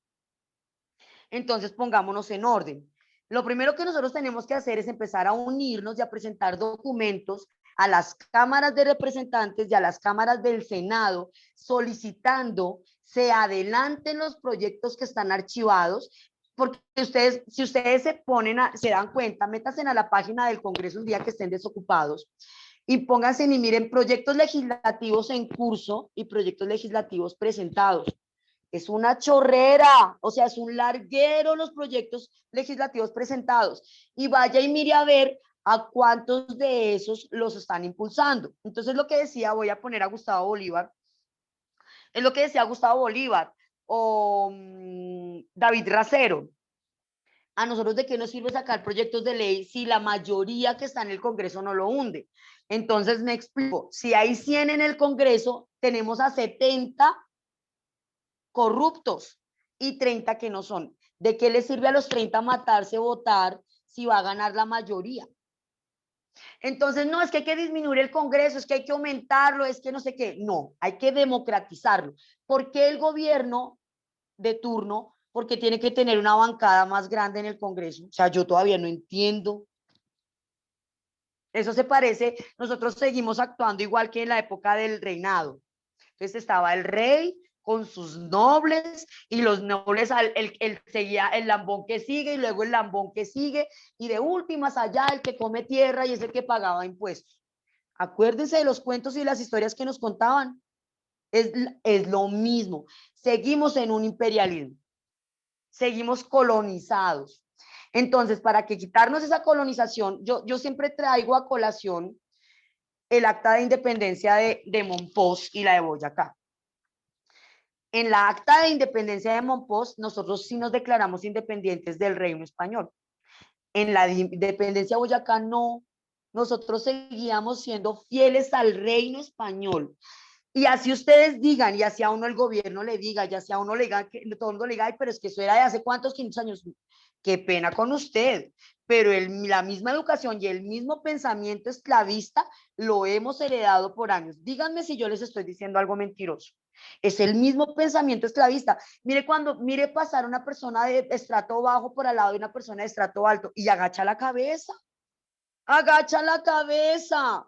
Entonces pongámonos en orden. Lo primero que nosotros tenemos que hacer es empezar a unirnos y a presentar documentos a las cámaras de representantes y a las cámaras del Senado solicitando se adelanten los proyectos que están archivados, porque ustedes, si ustedes se dan cuenta, métanse a la página del Congreso un día que estén desocupados y pónganse y miren proyectos legislativos en curso y proyectos legislativos presentados. Es una chorrera, o sea, es un larguero los proyectos legislativos presentados. Y vaya y mire a ver a cuántos de esos los están impulsando. Entonces, lo que decía, voy a poner a Gustavo Bolívar, es lo que decía Gustavo Bolívar o David Racero. ¿A nosotros de qué nos sirve sacar proyectos de ley si la mayoría que está en el Congreso no lo hunde? Entonces me explico, si hay 100 en el Congreso, tenemos a 70 corruptos y 30 que no son. ¿De qué les sirve a los 30 matarse, votar, si va a ganar la mayoría? Entonces, no, es que hay que disminuir el Congreso, es que hay que aumentarlo, es que no sé qué. No, hay que democratizarlo. ¿Por qué el gobierno de turno? Porque tiene que tener una bancada más grande en el Congreso. O sea, yo todavía no entiendo. Eso se parece, nosotros seguimos actuando igual que en la época del reinado. Entonces estaba el rey con sus nobles y los nobles, seguía el lambón que sigue y luego el lambón que sigue y de últimas allá el que come tierra y es el que pagaba impuestos. Acuérdense de los cuentos y las historias que nos contaban. Es lo mismo. Seguimos en un imperialismo. Seguimos colonizados. Entonces, para que quitarnos esa colonización, yo siempre traigo a colación el acta de independencia de Mompox y la de Boyacá. En la acta de independencia de Mompox, nosotros sí nos declaramos independientes del reino español. En la independencia de Boyacá no. Nosotros seguíamos siendo fieles al reino español. Y así ustedes digan, y así a uno el gobierno le diga, y así a uno le diga, que todo el mundo le diga, ay, pero es que eso era de hace cuántos, 500 años. Qué pena con usted, pero la misma educación y el mismo pensamiento esclavista lo hemos heredado por años. Díganme si yo les estoy diciendo algo mentiroso. Es el mismo pensamiento esclavista. Mire pasar una persona de estrato bajo por al lado de una persona de estrato alto y agacha la cabeza. Agacha la cabeza.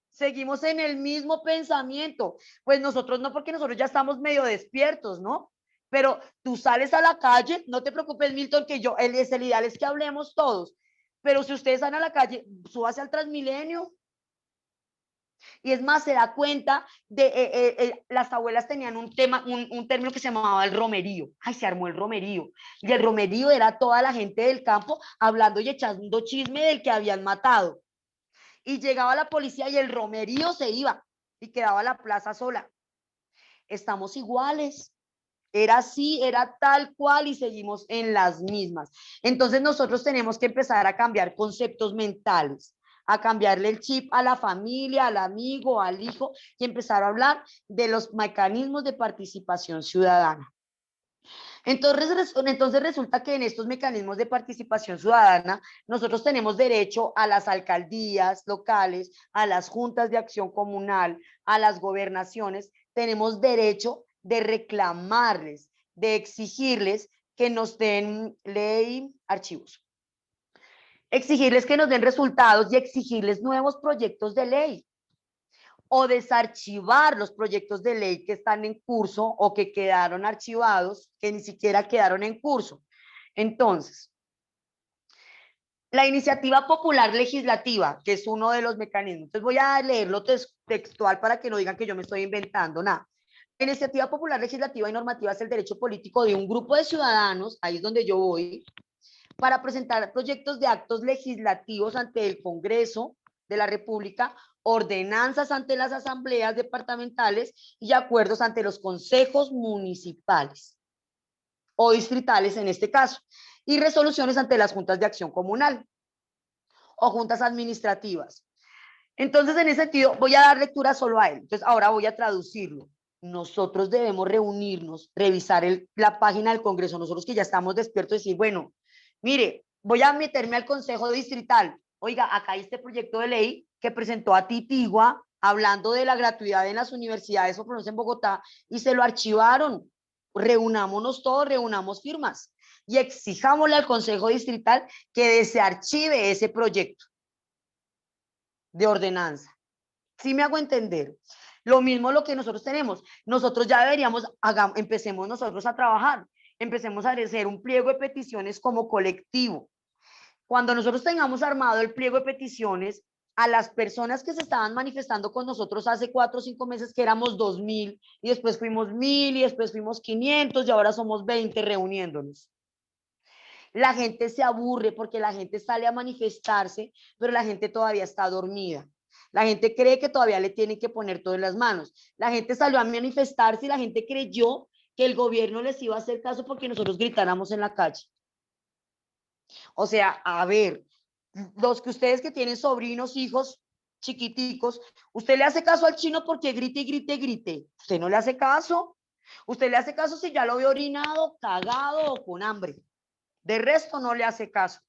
Seguimos en el mismo pensamiento. Pues nosotros no, porque nosotros ya estamos medio despiertos, ¿no? Pero tú sales a la calle, no te preocupes, Milton, que el ideal es que hablemos todos. Pero si ustedes salen a la calle, súbase al Transmilenio. Y es más, se da cuenta de, las abuelas tenían un término que se llamaba el romerío. Ay, se armó el romerío. Y el romerío era toda la gente del campo hablando y echando chisme del que habían matado. Y llegaba la policía y el romerío se iba y quedaba la plaza sola. Estamos iguales. Era así, era tal cual y seguimos en las mismas. Entonces nosotros tenemos que empezar a cambiar conceptos mentales, a cambiarle el chip a la familia, al amigo, al hijo y empezar a hablar de los mecanismos de participación ciudadana. Entonces resulta que en estos mecanismos de participación ciudadana nosotros tenemos derecho a las alcaldías locales, a las juntas de acción comunal, a las gobernaciones, tenemos derecho de reclamarles, de exigirles que nos den ley, archivos, exigirles que nos den resultados y exigirles nuevos proyectos de ley o desarchivar los proyectos de ley que están en curso o que quedaron archivados, que ni siquiera quedaron en curso. Entonces, la iniciativa popular legislativa, que es uno de los mecanismos, entonces voy a leerlo textual para que no digan que yo me estoy inventando nada. La iniciativa popular legislativa y normativa es el derecho político de un grupo de ciudadanos, ahí es donde yo voy, para presentar proyectos de actos legislativos ante el Congreso de la República, ordenanzas ante las asambleas departamentales y acuerdos ante los consejos municipales o distritales en este caso, y resoluciones ante las juntas de acción comunal o juntas administrativas. Entonces, en ese sentido, voy a dar lectura solo a él. Entonces, ahora voy a traducirlo. Nosotros debemos reunirnos, revisar la página del Congreso, nosotros que ya estamos despiertos, decir, bueno, mire, voy a meterme al Consejo Distrital. Oiga, acá hay este proyecto de ley que presentó a Titigua hablando de la gratuidad en las universidades o por ejemplo en Bogotá y se lo archivaron. Reunámonos todos, reunamos firmas y exijámosle al Consejo Distrital que se archive ese proyecto de ordenanza. ¿Sí me hago entender? Lo mismo lo que nosotros tenemos. Nosotros ya deberíamos, empecemos nosotros a trabajar, empecemos a hacer un pliego de peticiones como colectivo. Cuando nosotros tengamos armado el pliego de peticiones, a las personas que se estaban manifestando con nosotros hace 4 o 5 meses, que éramos 2000, y después fuimos 1000, y después fuimos 500, y ahora somos 20 reuniéndonos. La gente se aburre porque la gente sale a manifestarse, pero la gente todavía está dormida. La gente cree que todavía le tienen que poner todo en las manos. La gente salió a manifestarse y la gente creyó que el gobierno les iba a hacer caso porque nosotros gritáramos en la calle. O sea, a ver, los que ustedes que tienen sobrinos, hijos, chiquiticos, usted le hace caso al chino porque grite y grite y grite. Usted no le hace caso. Usted le hace caso si ya lo ve orinado, cagado o con hambre. De resto no le hace caso.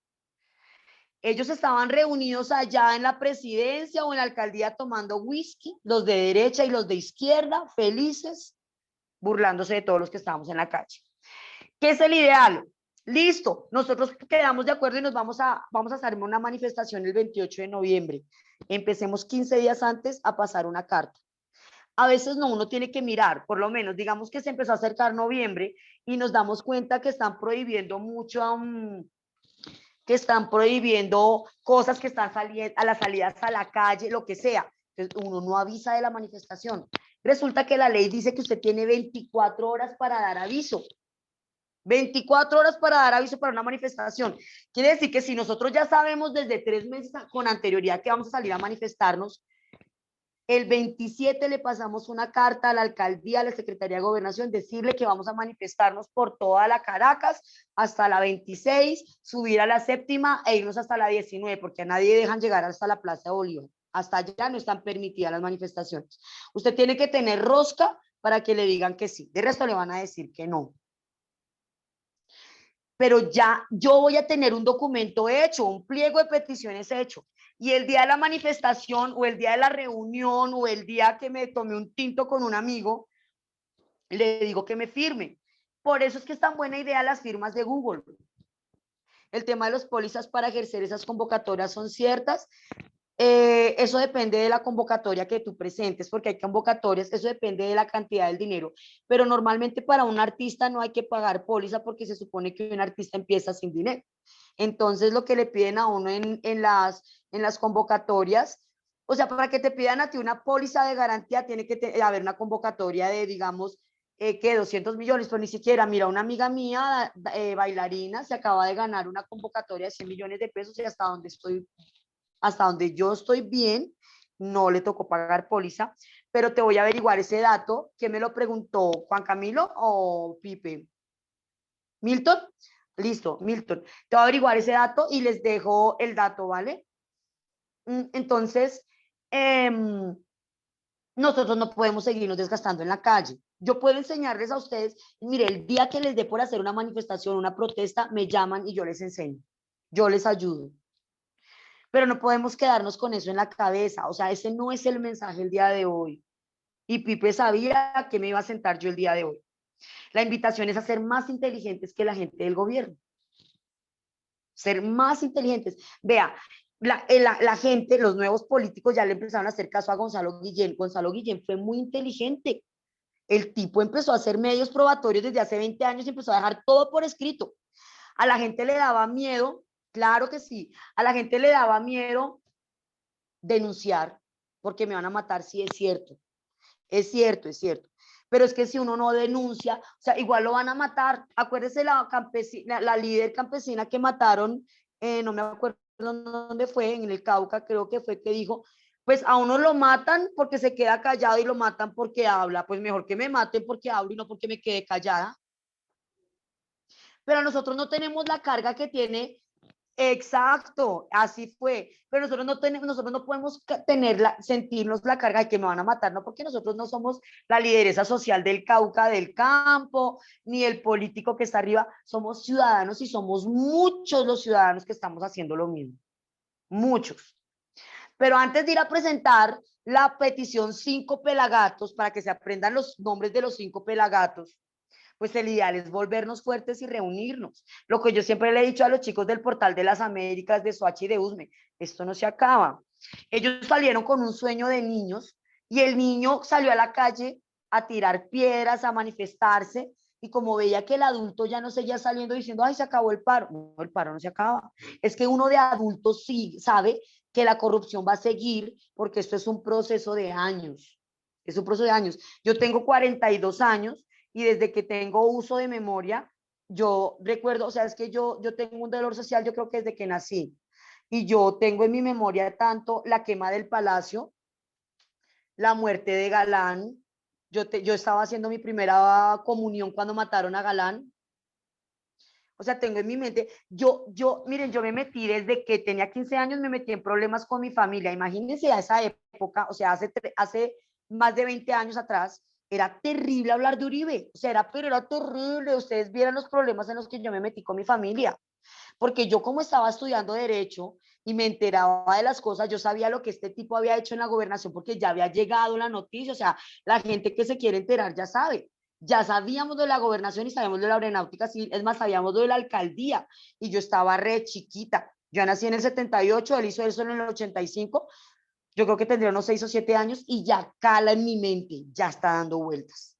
Ellos estaban reunidos allá en la presidencia o en la alcaldía tomando whisky, los de derecha y los de izquierda, felices, burlándose de todos los que estábamos en la calle. ¿Qué es el ideal? Listo, nosotros quedamos de acuerdo y nos vamos a hacer una manifestación el 28 de noviembre. Empecemos 15 días antes a pasar una carta. A veces no, uno tiene que mirar, por lo menos, digamos que se empezó a acercar noviembre y nos damos cuenta que están prohibiendo mucho, que están prohibiendo cosas que están saliendo a las salidas a la calle, lo que sea. Entonces, uno no avisa de la manifestación. Resulta que la ley dice que usted tiene 24 horas para dar aviso. 24 horas para dar aviso para una manifestación. Quiere decir que si nosotros ya sabemos desde 3 meses con anterioridad que vamos a salir a manifestarnos, el 27 le pasamos una carta a la alcaldía, a la Secretaría de Gobernación, decirle que vamos a manifestarnos por toda la Caracas hasta la 26, subir a la 7ª e irnos hasta la 19, porque a nadie dejan llegar hasta la Plaza de Bolívar. Hasta allá no están permitidas las manifestaciones. Usted tiene que tener rosca para que le digan que sí. De resto le van a decir que no. Pero ya yo voy a tener un documento hecho, un pliego de peticiones hecho. Y el día de la manifestación o el día de la reunión o el día que me tomé un tinto con un amigo, le digo que me firme. Por eso es que es tan buena idea las firmas de Google. El tema de los pólizas para ejercer esas convocatorias son ciertas. Eso depende de la convocatoria que tú presentes, porque hay convocatorias, eso depende de la cantidad del dinero, pero normalmente para un artista no hay que pagar póliza porque se supone que un artista empieza sin dinero. Entonces lo que le piden a uno en las convocatorias, o sea, para que te pidan a ti una póliza de garantía tiene que haber una convocatoria de, digamos, que 200 millones, pero ni siquiera, mira, una amiga mía, bailarina, se acaba de ganar una convocatoria de 100 millones de pesos y hasta donde yo estoy bien, no le tocó pagar póliza, pero te voy a averiguar ese dato. ¿Quién me lo preguntó? ¿Juan Camilo o Pipe? ¿Milton? Listo, Milton. Te voy a averiguar ese dato y les dejo el dato, ¿vale? Entonces, nosotros no podemos seguirnos desgastando en la calle. Yo puedo enseñarles a ustedes, mire, el día que les dé por hacer una manifestación, una protesta, me llaman y yo les enseño, yo les ayudo. Pero no podemos quedarnos con eso en la cabeza. O sea, ese no es el mensaje el día de hoy. Y Pipe sabía que me iba a sentar yo el día de hoy. La invitación es a ser más inteligentes que la gente del gobierno. Ser más inteligentes. Vea, la gente, los nuevos políticos ya le empezaron a hacer caso a Gonzalo Guillén. Gonzalo Guillén fue muy inteligente. El tipo empezó a hacer medios probatorios desde hace 20 años y empezó a dejar todo por escrito. A la gente le daba miedo, claro que sí, a la gente le daba miedo denunciar porque me van a matar, sí es cierto, es cierto, es cierto. Pero es que si uno no denuncia, o sea, igual lo van a matar. Acuérdese la campesina, la líder campesina que mataron, no me acuerdo dónde fue, en el Cauca creo que fue, que dijo, pues a uno lo matan porque se queda callado y lo matan porque habla, pues mejor que me maten porque hablo y no porque me quede callada. Pero nosotros no tenemos la carga que tiene. Exacto, así fue. Pero nosotros no podemos sentirnos la carga de que me van a matar, no, porque nosotros no somos la lideresa social del Cauca, del campo, ni el político que está arriba. Somos ciudadanos y somos muchos los ciudadanos que estamos haciendo lo mismo. Muchos. Pero antes de ir a presentar la petición 5 pelagatos, para que se aprendan los nombres de los 5 pelagatos, pues el ideal es volvernos fuertes y reunirnos. Lo que yo siempre le he dicho a los chicos del Portal de las Américas, de Soacha y de Usme, esto no se acaba. Ellos salieron con un sueño de niños y el niño salió a la calle a tirar piedras, a manifestarse, y como veía que el adulto ya no seguía saliendo diciendo, ay, se acabó el paro. No, el paro no se acaba. Es que uno de adultos sí sabe que la corrupción va a seguir porque esto es un proceso de años. Es un proceso de años. Yo tengo 42 años y desde que tengo uso de memoria, yo recuerdo, o sea, es que yo tengo un dolor social, yo creo que desde que nací, y yo tengo en mi memoria tanto la quema del Palacio, la muerte de Galán, yo estaba haciendo mi primera comunión cuando mataron a Galán, O sea, tengo en mi mente, miren, yo me metí desde que tenía 15 años, me metí en problemas con mi familia. Imagínense a esa época, o sea, hace más de 20 años atrás, era terrible hablar de Uribe. O sea, pero era terrible. Ustedes vieran los problemas en los que yo me metí con mi familia. Porque yo como estaba estudiando derecho y me enteraba de las cosas, yo sabía lo que este tipo había hecho en la gobernación porque ya había llegado la noticia, o sea, la gente que se quiere enterar ya sabe. Ya sabíamos de la gobernación y sabíamos de la aeronáutica civil, es más, sabíamos de la alcaldía y yo estaba re chiquita. Yo nací en el 78, él hizo eso en el 85, yo creo que tendría unos 6 o 7 años y ya cala en mi mente, ya está dando vueltas.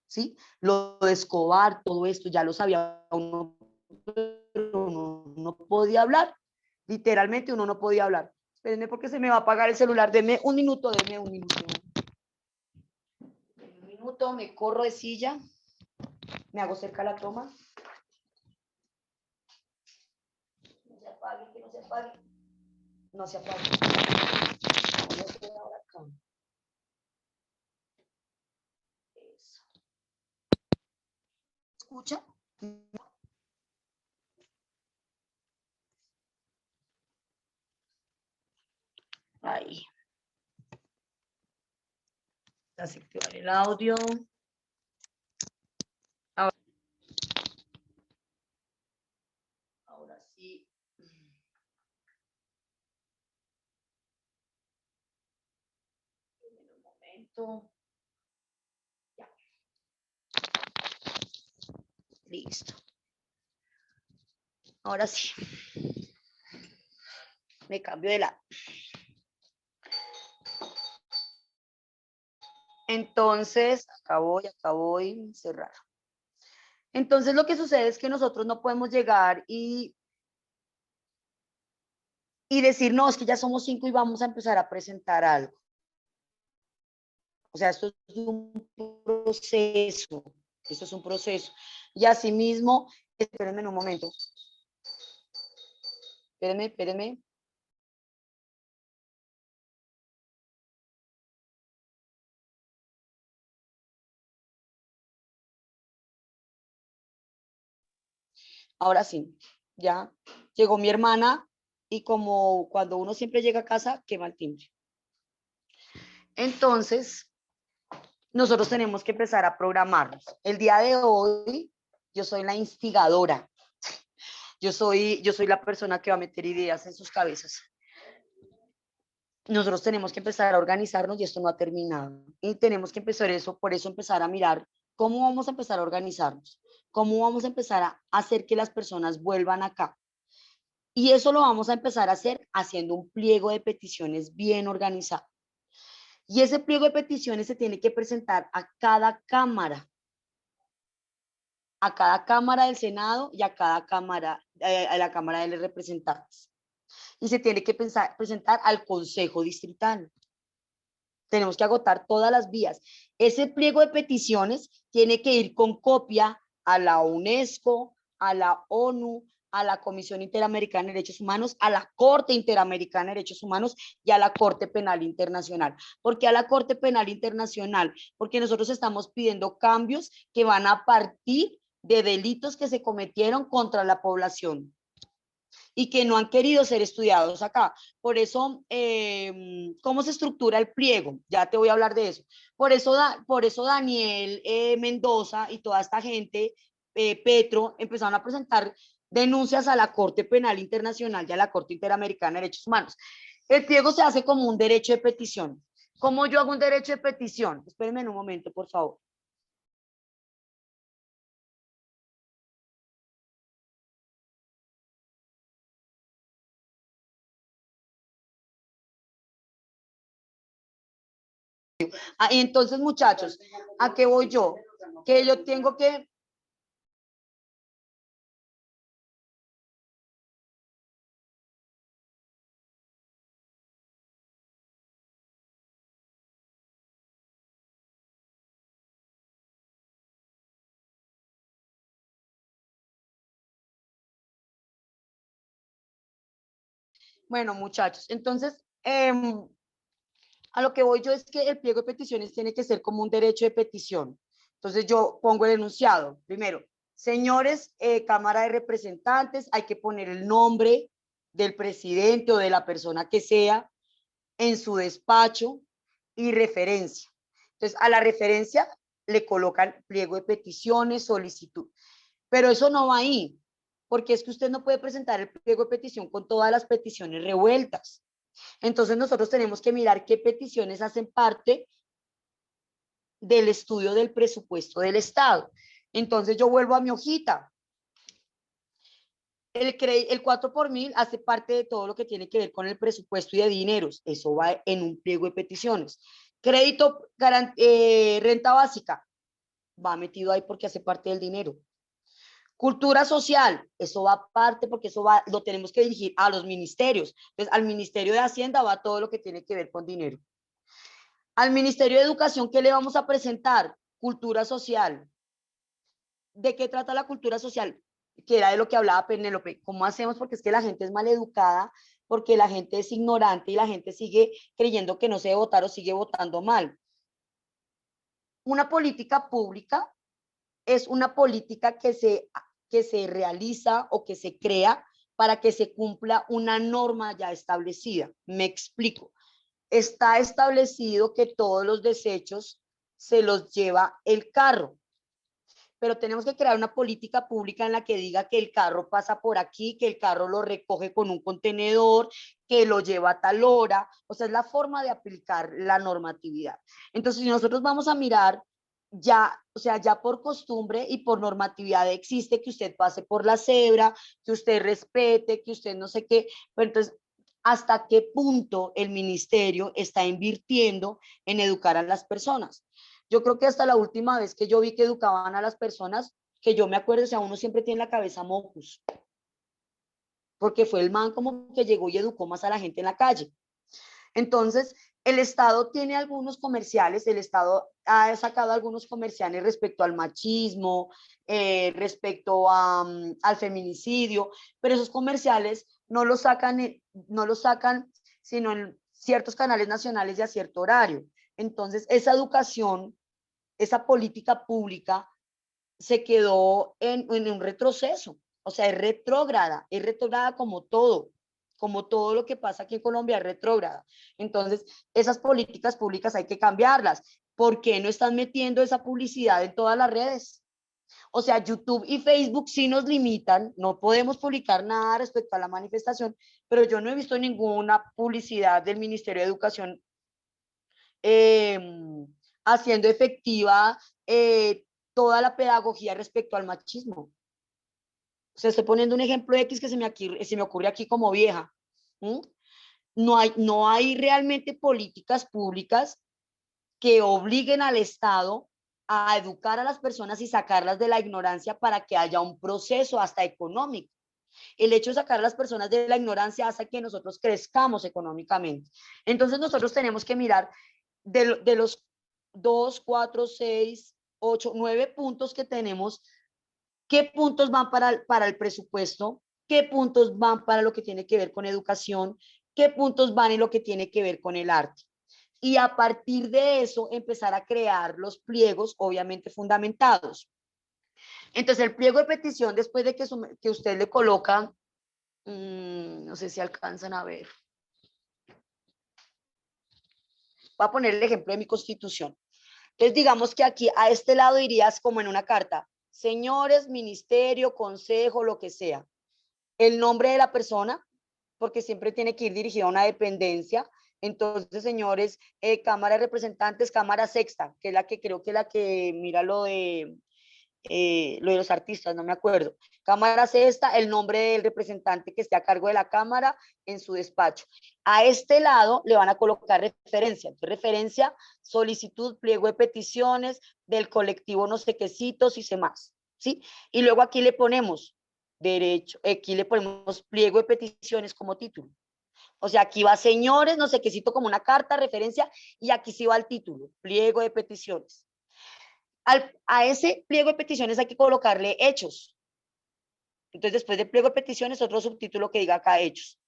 ¿Sí? Lo de Escobar, todo esto, ya lo sabía uno, pero uno no podía hablar. Literalmente uno no podía hablar. Espérenme porque se me va a apagar el celular. Denme un minuto, denme un minuto. Un minuto, me corro de silla. Me hago cerca la toma. No se apague, que no se apague. No se apague. Voy a hacer ahora acá. Eso. ¿Escucha? Ahí. Desactivar el audio. Ahora sí. En un momento. Ya. Listo. Ahora sí. Me cambio de lado. Entonces, acá voy, cerrar. Entonces, lo que sucede es que nosotros no podemos llegar y decir, no, es que ya somos 5 y vamos a empezar a presentar algo. O sea, esto es un proceso, esto es un proceso. Y asimismo, espérenme un momento. Espérenme. Ahora sí, ya llegó mi hermana y como cuando uno siempre llega a casa, quema el timbre. Entonces, nosotros tenemos que empezar a programarnos. El día de hoy, yo soy la instigadora. Yo soy la persona que va a meter ideas en sus cabezas. Nosotros tenemos que empezar a organizarnos y esto no ha terminado. Y tenemos que empezar por eso empezar a mirar cómo vamos a empezar a organizarnos, cómo vamos a empezar a hacer que las personas vuelvan acá. Y eso lo vamos a empezar a hacer haciendo un pliego de peticiones bien organizado. Y ese pliego de peticiones se tiene que presentar a cada cámara del Senado y a cada cámara, a la Cámara de los Representantes. Y se tiene que presentar al Consejo Distrital. Tenemos que agotar todas las vías. Ese pliego de peticiones tiene que ir con copia a la UNESCO, a la ONU, a la Comisión Interamericana de Derechos Humanos, a la Corte Interamericana de Derechos Humanos y a la Corte Penal Internacional. ¿Por qué a la Corte Penal Internacional? Porque nosotros estamos pidiendo cambios que van a partir de delitos que se cometieron contra la población y que no han querido ser estudiados acá. Por eso, ¿cómo se estructura el pliego? Ya te voy a hablar de eso. Por eso Daniel Mendoza y toda esta gente, Petro, empezaron a presentar denuncias a la Corte Penal Internacional y a la Corte Interamericana de Derechos Humanos. El pliego se hace como un derecho de petición. ¿Cómo yo hago un derecho de petición? Espérenme un momento, por favor. Entonces, muchachos, ¿a qué voy yo? Que yo tengo que... Bueno, muchachos, entonces, a lo que voy yo es que el pliego de peticiones tiene que ser como un derecho de petición. Entonces yo pongo el enunciado, primero, Señores, Cámara de Representantes, hay que poner el nombre del presidente o de la persona que sea en su despacho y referencia. Entonces, a la referencia le colocan pliego de peticiones, solicitud. Pero eso no va ahí, porque es que usted no puede presentar el pliego de petición con todas las peticiones revueltas. Entonces, nosotros tenemos que mirar qué peticiones hacen parte del estudio del presupuesto del Estado. Entonces, yo vuelvo a mi hojita. El 4 por mil hace parte de todo lo que tiene que ver con el presupuesto y de dineros. Eso va en un pliego de peticiones. Crédito, renta básica, va metido ahí porque hace parte del dinero. Cultura social, eso va aparte porque eso va, lo tenemos que dirigir a los ministerios. Entonces, al Ministerio de Hacienda va todo lo que tiene que ver con dinero. Al Ministerio de Educación, ¿qué le vamos a presentar? Cultura social. ¿De qué trata la cultura social? Que era de lo que hablaba Penélope. ¿Cómo hacemos? Porque es que la gente es mal educada, porque la gente es ignorante y la gente sigue creyendo que no se debe votar o sigue votando mal. Una política pública es una política que se realiza o que se crea para que se cumpla una norma ya establecida. Me explico. Está establecido que todos los desechos se los lleva el carro, pero tenemos que crear una política pública en la que diga que el carro pasa por aquí, que el carro lo recoge con un contenedor, que lo lleva a tal hora. O sea, es la forma de aplicar la normatividad. Entonces, si nosotros vamos a mirar, ya, o sea, ya por costumbre y por normatividad existe que usted pase por la cebra, que usted respete, que usted no sé qué, pero entonces, ¿hasta qué punto el ministerio está invirtiendo en educar a las personas? Yo creo que hasta la última vez que yo vi que educaban a las personas, que yo me acuerdo, o sea, uno siempre tiene en la cabeza Mocus, porque fue el man como que llegó y educó más a la gente en la calle. Entonces, el Estado tiene algunos comerciales, el Estado ha sacado algunos comerciales respecto al machismo, respecto al feminicidio, pero esos comerciales no los sacan sino en ciertos canales nacionales y a cierto horario. Entonces, esa educación, esa política pública se quedó en un retroceso, o sea, es retrógrada como todo lo que pasa aquí en Colombia es retrógrada. Entonces, esas políticas públicas hay que cambiarlas. ¿Por qué no están metiendo esa publicidad en todas las redes? O sea, YouTube y Facebook sí nos limitan, no podemos publicar nada respecto a la manifestación, pero yo no he visto ninguna publicidad del Ministerio de Educación eh, haciendo efectiva toda la pedagogía respecto al machismo. O sea, estoy poniendo un ejemplo X que se me ocurre aquí como vieja. ¿Mm? No hay realmente políticas públicas que obliguen al Estado a educar a las personas y sacarlas de la ignorancia para que haya un proceso hasta económico. El hecho de sacar a las personas de la ignorancia hace que nosotros crezcamos económicamente. Entonces nosotros tenemos que mirar de los 2, 4, 6, 8, 9 puntos que tenemos, qué puntos van para el presupuesto, qué puntos van para lo que tiene que ver con educación, qué puntos van en lo que tiene que ver con el arte. Y a partir de eso empezar a crear los pliegos, obviamente fundamentados. Entonces el pliego de petición, después de que usted le coloca, no sé si alcanzan a ver, voy a poner el ejemplo de mi constitución. Entonces, digamos que aquí a este lado irías como en una carta, señores, ministerio, consejo, lo que sea. El nombre de la persona, porque siempre tiene que ir dirigido a una dependencia. Entonces, señores, Cámara de Representantes, Cámara Sexta, que es la que creo que es la que mira lo de los artistas, no me acuerdo. Cámara Sexta, el nombre del representante que esté a cargo de la Cámara en su despacho. A este lado le van a colocar referencia. Entonces, referencia, solicitud, pliego de peticiones del colectivo no sé quécitos y demás, ¿sí? Y luego aquí le ponemos derecho, aquí le ponemos pliego de peticiones como título. O sea, aquí va señores, no sé quécito como una carta, referencia, y aquí sí va el título, pliego de peticiones. A ese pliego de peticiones hay que colocarle hechos. Entonces, después del pliego de peticiones, otro subtítulo que diga acá hechos.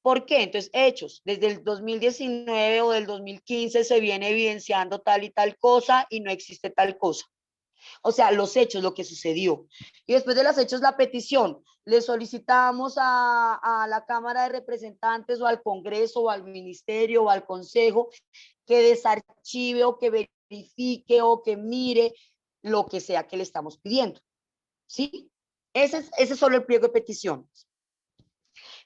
¿Por qué? Entonces, hechos. Desde el 2019 o del 2015 se viene evidenciando tal y tal cosa y no existe tal cosa. O sea, los hechos, lo que sucedió. Y después de los hechos, la petición. Le solicitamos a la Cámara de Representantes o al Congreso o al Ministerio o al Consejo que desarchive o que verifique o que mire lo que sea que le estamos pidiendo. ¿Sí? Ese es solo el pliego de peticiones.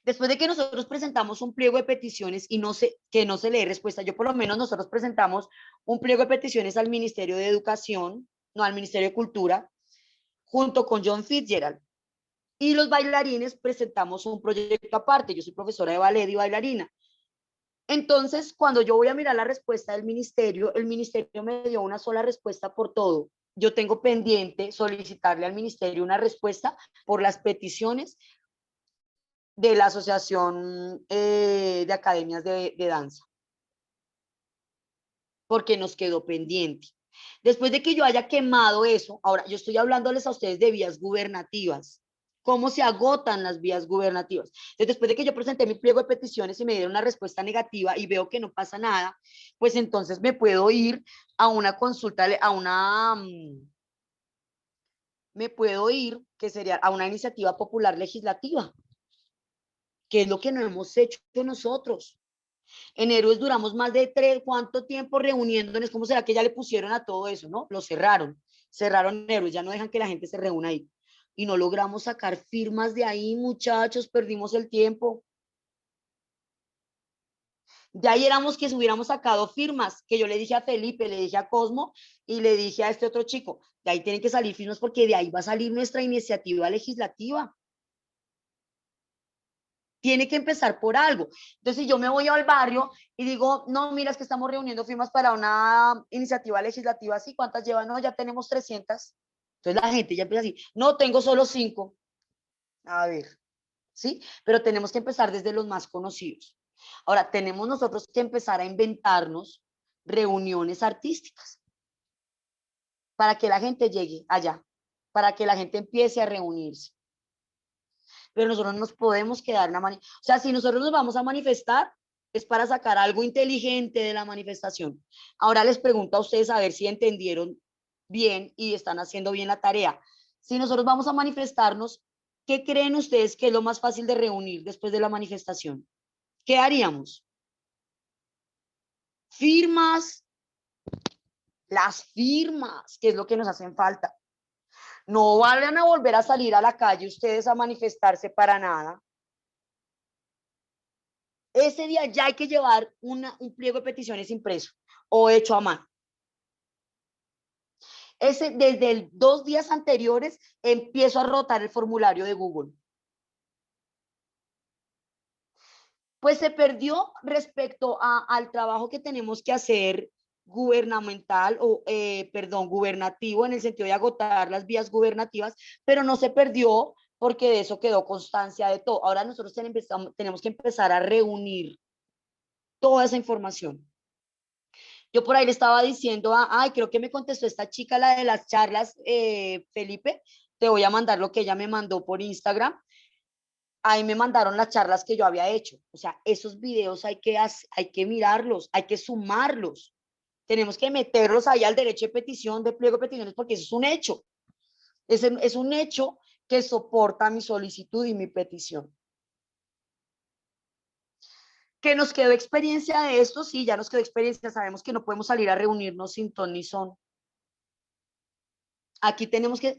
Después de que nosotros presentamos un pliego de peticiones y que no se lee respuesta, yo por lo menos nosotros presentamos un pliego de peticiones al Ministerio de Educación, no, al Ministerio de Cultura, junto con John Fitzgerald. Y los bailarines presentamos un proyecto aparte. Yo soy profesora de ballet y bailarina. Entonces, cuando yo voy a mirar la respuesta del ministerio, el ministerio me dio una sola respuesta por todo. Yo tengo pendiente solicitarle al ministerio una respuesta por las peticiones de la Asociación de Academias de Danza, porque nos quedó pendiente. Después de que yo haya quemado eso, ahora yo estoy hablándoles a ustedes de vías gubernativas, cómo se agotan las vías gubernativas. Entonces, después de que yo presenté mi pliego de peticiones y me dieron una respuesta negativa y veo que no pasa nada, pues entonces me puedo ir a una consulta, me puedo ir, que sería a una iniciativa popular legislativa, que es lo que no hemos hecho nosotros. En Héroes duramos más de ¿cuánto tiempo reuniéndonos? ¿Cómo será que ya le pusieron a todo eso, no? Lo cerraron Héroes, ya no dejan que la gente se reúna ahí. Y no logramos sacar firmas de ahí, muchachos, perdimos el tiempo. De ahí éramos que si hubiéramos sacado firmas, que yo le dije a Felipe, le dije a Cosmo y le dije a este otro chico, de ahí tienen que salir firmas porque de ahí va a salir nuestra iniciativa legislativa. Tiene que empezar por algo. Entonces, si yo me voy al barrio y digo, no, mira, es que estamos reuniendo firmas para una iniciativa legislativa, ¿sí? ¿Cuántas llevan? No, ya tenemos 300. Entonces la gente ya empieza a decir, no, tengo solo 5. A ver, ¿sí? Pero tenemos que empezar desde los más conocidos. Ahora, tenemos nosotros que empezar a inventarnos reuniones artísticas para que la gente llegue allá, para que la gente empiece a reunirse. Pero nosotros no nos podemos quedar en la o sea, si nosotros nos vamos a manifestar, es para sacar algo inteligente de la manifestación. Ahora les pregunto a ustedes a ver si entendieron bien y están haciendo bien la tarea. Si nosotros vamos a manifestarnos, ¿qué creen ustedes que es lo más fácil de reunir después de la manifestación? ¿Qué haríamos? Firmas, las firmas, que es lo que nos hacen falta. No vayan a volver a salir a la calle ustedes a manifestarse para nada. Ese día ya hay que llevar un pliego de peticiones impreso o hecho a mano. Desde 2 días anteriores empiezo a rotar el formulario de Google. Pues se perdió respecto al trabajo que tenemos que hacer gubernamental gubernativo en el sentido de agotar las vías gubernativas, pero no se perdió porque de eso quedó constancia de todo. Ahora nosotros tenemos que empezar a reunir toda esa información. Yo por ahí le estaba diciendo, creo que me contestó esta chica, la de las charlas, Felipe, te voy a mandar lo que ella me mandó por Instagram. Ahí me mandaron las charlas que yo había hecho. O sea, esos videos hay que mirarlos, hay que sumarlos. Tenemos que meterlos ahí al derecho de petición, de pliego de peticiones, porque eso es un hecho. Es un hecho que soporta mi solicitud y mi petición. ¿Que nos quedó experiencia de esto? Sí, ya nos quedó experiencia. Sabemos que no podemos salir a reunirnos sin ton ni son. Aquí tenemos que,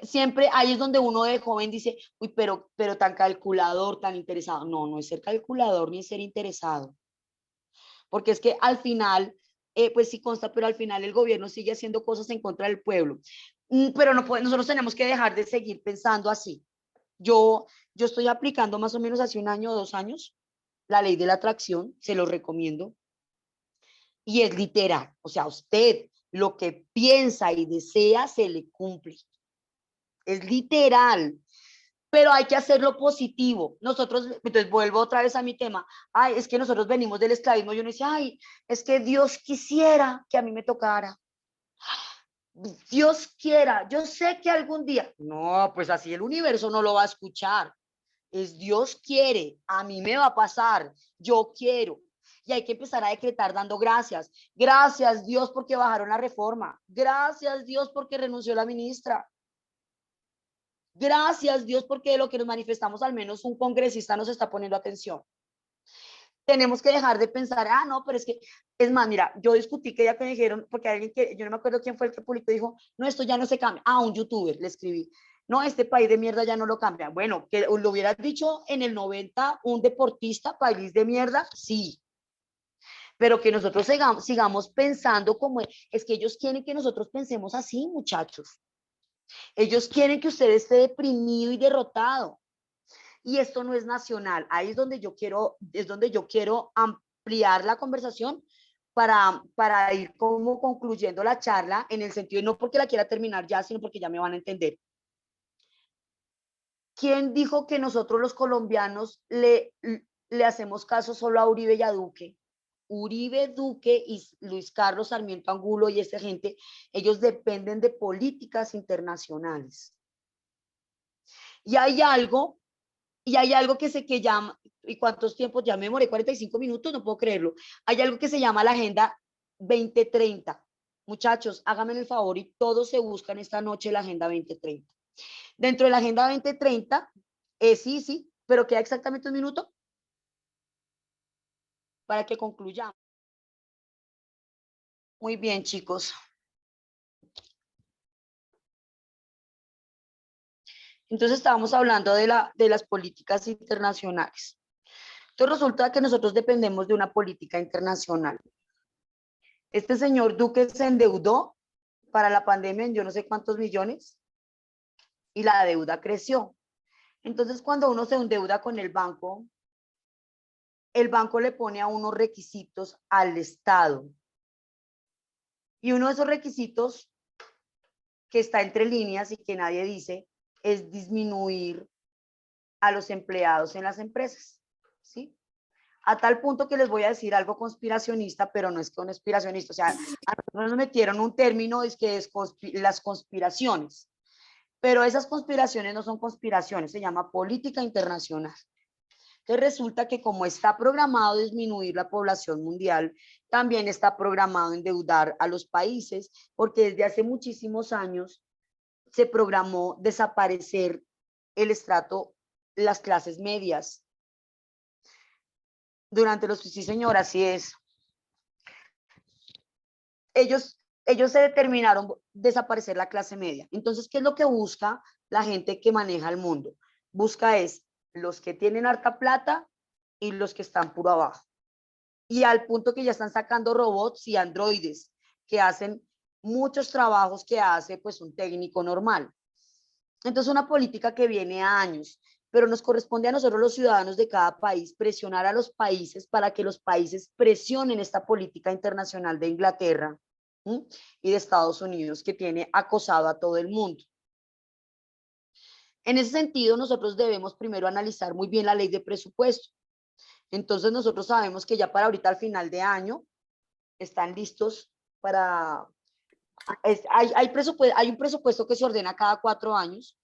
siempre ahí es donde uno de joven dice, uy, pero tan calculador, tan interesado. No, no es ser calculador ni es ser interesado. Porque es que al final, pues sí consta, pero al final el gobierno sigue haciendo cosas en contra del pueblo. Pero no nosotros tenemos que dejar de seguir pensando así. Yo estoy aplicando más o menos hace 1 año o 2 años la ley de la atracción, se lo recomiendo. Y es literal, o sea, usted lo que piensa y desea se le cumple. Es literal, pero hay que hacerlo positivo. Nosotros, entonces vuelvo otra vez a mi tema, es que nosotros venimos del esclavismo y uno dice, es que Dios quisiera que a mí me tocara. Dios quiera, yo sé que algún día, no, pues así el universo no lo va a escuchar. Es Dios quiere, a mí me va a pasar, yo quiero. Y hay que empezar a decretar dando gracias. Gracias Dios porque bajaron la reforma. Gracias Dios porque renunció la ministra. Gracias Dios porque de lo que nos manifestamos al menos un congresista nos está poniendo atención. Tenemos que dejar de pensar, ah, no, pero es más, mira, yo discutí que ya que me dijeron, porque alguien que, yo no me acuerdo quién fue el que publicó, dijo, no, esto ya no se cambia. Ah, un youtuber, le escribí. No, este país de mierda ya no lo cambia. Bueno, que lo hubieras dicho en el 90, un deportista, país de mierda, sí. Pero que nosotros sigamos pensando como es que ellos quieren que nosotros pensemos así, muchachos. Ellos quieren que usted esté deprimido y derrotado. Y esto no es nacional. Ahí es donde yo quiero ampliar la conversación para ir como concluyendo la charla en el sentido, no porque la quiera terminar ya, sino porque ya me van a entender. ¿Quién dijo que nosotros los colombianos le hacemos caso solo a Uribe y a Duque? Uribe, Duque y Luis Carlos Sarmiento Angulo y esta gente, ellos dependen de políticas internacionales. Y hay algo que llama, ¿y cuántos tiempos? Ya me demoré 45 minutos, no puedo creerlo. Hay algo que se llama la Agenda 2030. Muchachos, háganme el favor y todos se buscan esta noche la Agenda 2030. Dentro de la Agenda 2030, sí, pero queda exactamente un minuto para que concluyamos. Muy bien, chicos. Entonces estábamos hablando de las políticas internacionales. Entonces resulta que nosotros dependemos de una política internacional. Este señor Duque se endeudó para la pandemia en yo no sé cuántos millones y la deuda creció. Entonces cuando uno se endeuda con el banco le pone a unos requisitos al Estado. Y uno de esos requisitos que está entre líneas y que nadie dice es disminuir a los empleados en las empresas, ¿sí? A tal punto que les voy a decir algo conspiracionista, pero no es conspiracionista, o sea, a nosotros nos metieron un término, es que es las conspiraciones, pero esas conspiraciones no son conspiraciones, se llama política internacional. Entonces resulta que como está programado disminuir la población mundial, también está programado endeudar a los países, porque desde hace muchísimos años se programó desaparecer el estrato, las clases medias. Durante los, sí señora, así es. Ellos se determinaron desaparecer la clase media. Entonces, ¿qué es lo que busca la gente que maneja el mundo? Busca es los que tienen harta plata y los que están puro abajo. Y al punto que ya están sacando robots y androides que hacen muchos trabajos que hace pues un técnico normal. Entonces, una política que viene a años, pero nos corresponde a nosotros los ciudadanos de cada país presionar a los países para que los países presionen esta política internacional de Inglaterra y de Estados Unidos que tiene acosado a todo el mundo. En ese sentido, nosotros debemos primero analizar muy bien la ley de presupuesto. Entonces, nosotros sabemos que ya para ahorita al final de año están listos para... hay un presupuesto que se ordena cada 4 años.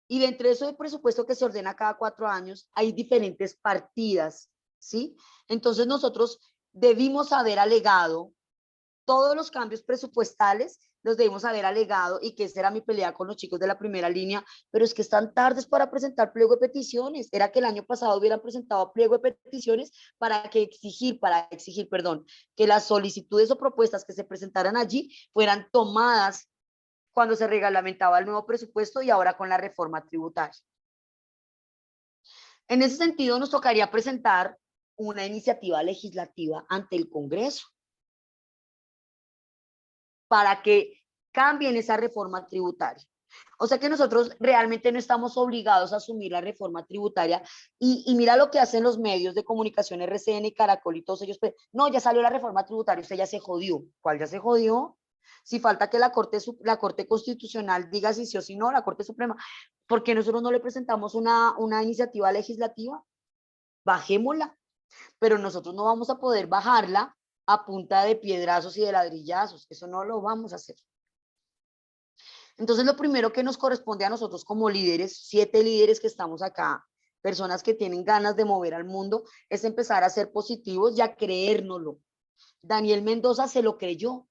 Y dentro de ese presupuesto que se ordena cada 4 años, hay diferentes partidas, ¿sí? Entonces nosotros debimos haber alegado todos los cambios presupuestales, los debimos haber alegado, y que esa era mi pelea con los chicos de la primera línea, pero es que están tardes para presentar pliego de peticiones. Era que el año pasado hubieran presentado pliego de peticiones para exigir, que las solicitudes o propuestas que se presentaran allí fueran tomadas cuando se reglamentaba el nuevo presupuesto y ahora con la reforma tributaria. En ese sentido, nos tocaría presentar una iniciativa legislativa ante el Congreso para que cambien esa reforma tributaria. O sea que nosotros realmente no estamos obligados a asumir la reforma tributaria y mira lo que hacen los medios de comunicación, RCN, Caracol y todos ellos. No, ya salió la reforma tributaria, usted ya se jodió. ¿Cuál ya se jodió? Si falta que la Corte Constitucional diga si sí o si no, la Corte Suprema, ¿por qué nosotros no le presentamos una iniciativa legislativa? Bajémosla, pero nosotros no vamos a poder bajarla a punta de piedrazos y de ladrillazos, eso no lo vamos a hacer. Entonces lo primero que nos corresponde a nosotros como líderes, 7 líderes que estamos acá personas que tienen ganas de mover al mundo, es empezar a ser positivos y a creérnoslo. Daniel Mendoza se lo creyó.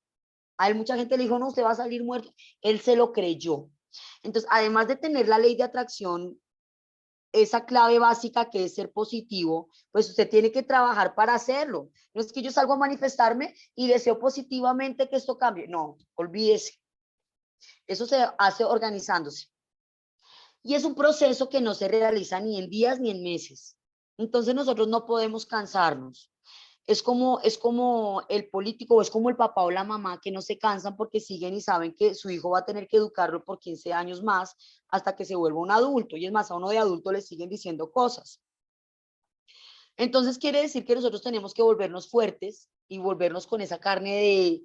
A él mucha gente le dijo, no, usted va a salir muerto. Él se lo creyó. Entonces, además de tener la ley de atracción, esa clave básica que es ser positivo, pues usted tiene que trabajar para hacerlo. No es que yo salgo a manifestarme y deseo positivamente que esto cambie. No, olvídese. Eso se hace organizándose. Y es un proceso que no se realiza ni en días ni en meses. Entonces nosotros no podemos cansarnos. Es como el político o es como el papá o la mamá que no se cansan porque siguen y saben que su hijo va a tener que educarlo por 15 años más hasta que se vuelva un adulto. Y es más, a uno de adulto le siguen diciendo cosas. Entonces quiere decir que nosotros tenemos que volvernos fuertes y volvernos con esa carne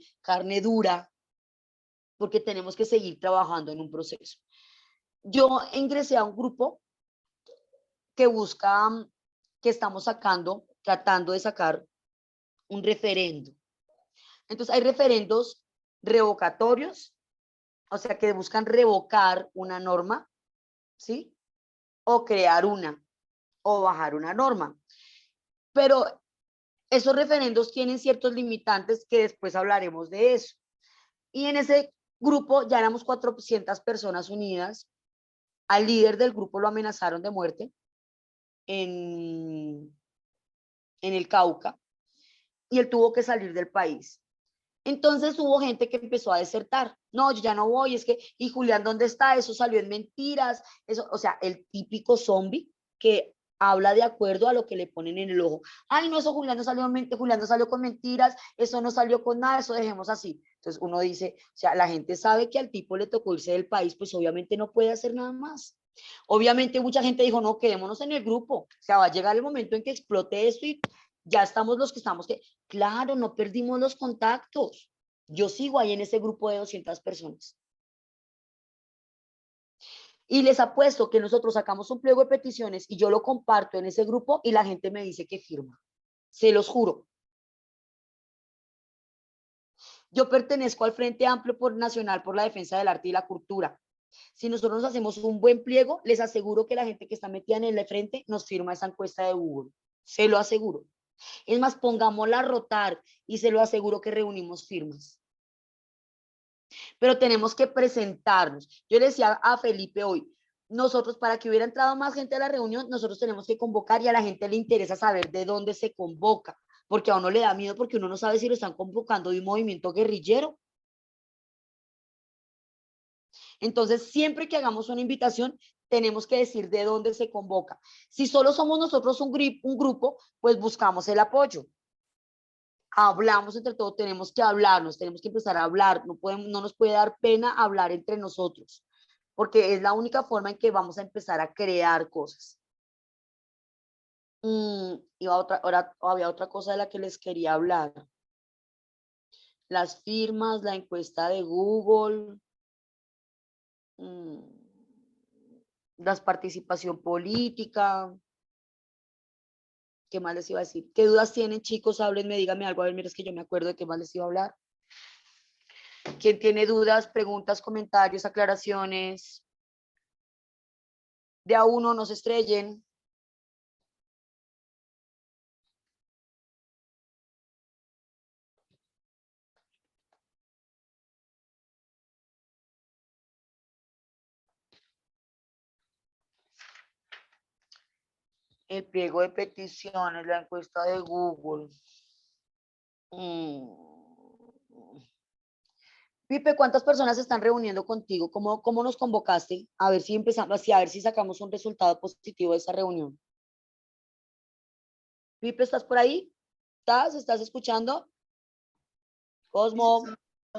dura porque tenemos que seguir trabajando en un proceso. Yo ingresé a un grupo que busca, que estamos tratando de sacar un referendo. Entonces hay referendos revocatorios, o sea, que buscan revocar una norma, ¿sí? O crear una, o bajar una norma. Pero esos referendos tienen ciertos limitantes que después hablaremos de eso. Y en ese grupo ya éramos 400 personas unidas. Al líder del grupo lo amenazaron de muerte en el Cauca y él tuvo que salir del país. Entonces hubo gente que empezó a desertar. No, yo ya no voy, es que, y Julián, ¿dónde está? Eso salió en mentiras. Eso, o sea, el típico zombie que habla de acuerdo a lo que le ponen en el ojo. Ay, no, eso Julián no salió con mentiras, eso no salió con nada, eso dejemos así. Entonces uno dice, o sea, la gente sabe que al tipo le tocó irse del país, pues obviamente no puede hacer nada más. Obviamente mucha gente dijo, no, quedémonos en el grupo. O sea, va a llegar el momento en que explote esto y ya estamos los que estamos. Claro, no perdimos los contactos. Yo sigo ahí en ese grupo de 200 personas. Y les apuesto que nosotros sacamos un pliego de peticiones y yo lo comparto en ese grupo y la gente me dice que firma. Se los juro. Yo pertenezco al Frente Amplio Nacional por la Defensa del Arte y la Cultura. Si nosotros nos hacemos un buen pliego, les aseguro que la gente que está metida en el frente nos firma esa encuesta de Google. Se lo aseguro. Es más, pongámosla a rotar y se lo aseguro que reunimos firmas. Pero tenemos que presentarnos. Yo le decía a Felipe hoy, nosotros para que hubiera entrado más gente a la reunión, nosotros tenemos que convocar y a la gente le interesa saber de dónde se convoca, porque a uno le da miedo porque uno no sabe si lo están convocando de un movimiento guerrillero. Entonces, siempre que hagamos una invitación, tenemos que decir de dónde se convoca. Si solo somos nosotros un grupo, pues buscamos el apoyo. Hablamos entre todos, tenemos que hablarnos, tenemos que empezar a hablar, no nos puede dar pena hablar entre nosotros, porque es la única forma en que vamos a empezar a crear cosas. Había otra cosa de la que les quería hablar. Las firmas, la encuesta de Google, la participación política. ¿Qué más les iba a decir? ¿Qué dudas tienen, chicos? Háblenme, díganme algo. A ver, mira, es que yo me acuerdo de qué más les iba a hablar. ¿Quién tiene dudas, preguntas, comentarios, aclaraciones? De a uno, no se estrellen. El pliego de peticiones, la encuesta de Google. Pipe, ¿cuántas personas se están reuniendo contigo? ¿Cómo nos convocaste? A ver si empezamos, a ver si sacamos un resultado positivo de esa reunión. Pipe, ¿estás por ahí? ¿Estás escuchando? Cosmo.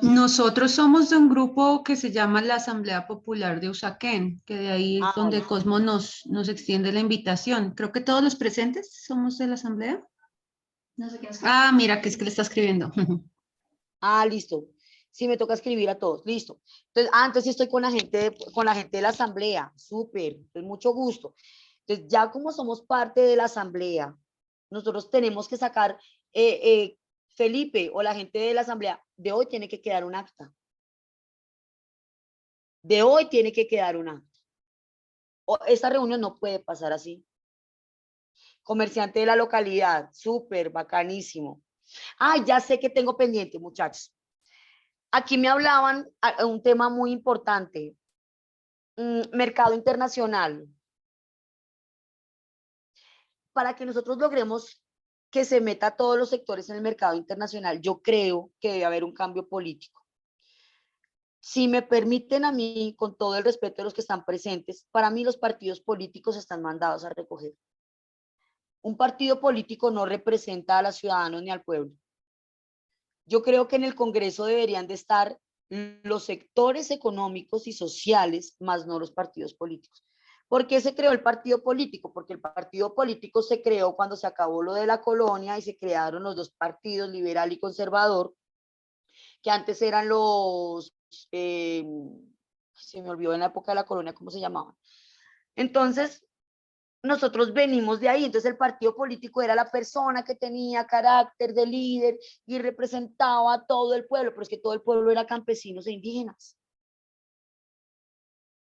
Nosotros somos de un grupo que se llama la Asamblea Popular de Usaquén, que de ahí es donde Bueno. Cosmo nos extiende la invitación. Creo que todos los presentes somos de la Asamblea. No sé quién es. Mira, que es que le está escribiendo. Listo. Sí, me toca escribir a todos. Listo. Entonces sí estoy con la gente de la asamblea. Súper. Entonces, mucho gusto. Entonces, ya como somos parte de la asamblea, nosotros tenemos que sacar, Felipe o la gente de la asamblea, de hoy tiene que quedar un acta. De hoy tiene que quedar un acta. Esta reunión no puede pasar así. Comerciante de la localidad, súper, bacanísimo. Ah, ya sé que tengo pendiente, muchachos. Aquí me hablaban un tema muy importante, mercado internacional. Para que nosotros logremos que se meta todos los sectores en el mercado internacional, yo creo que debe haber un cambio político. Si me permiten a mí, con todo el respeto de los que están presentes, para mí los partidos políticos están mandados a recoger. Un partido político no representa a los ciudadanos ni al pueblo. Yo creo que en el Congreso deberían de estar los sectores económicos y sociales, más no los partidos políticos. ¿Por qué se creó el partido político? Porque el partido político se creó cuando se acabó lo de la colonia y se crearon los dos partidos, liberal y conservador, que antes eran se me olvidó en la época de la colonia cómo se llamaban. Entonces, nosotros venimos de ahí, entonces el partido político era la persona que tenía carácter de líder y representaba a todo el pueblo, pero es que todo el pueblo era campesinos e indígenas.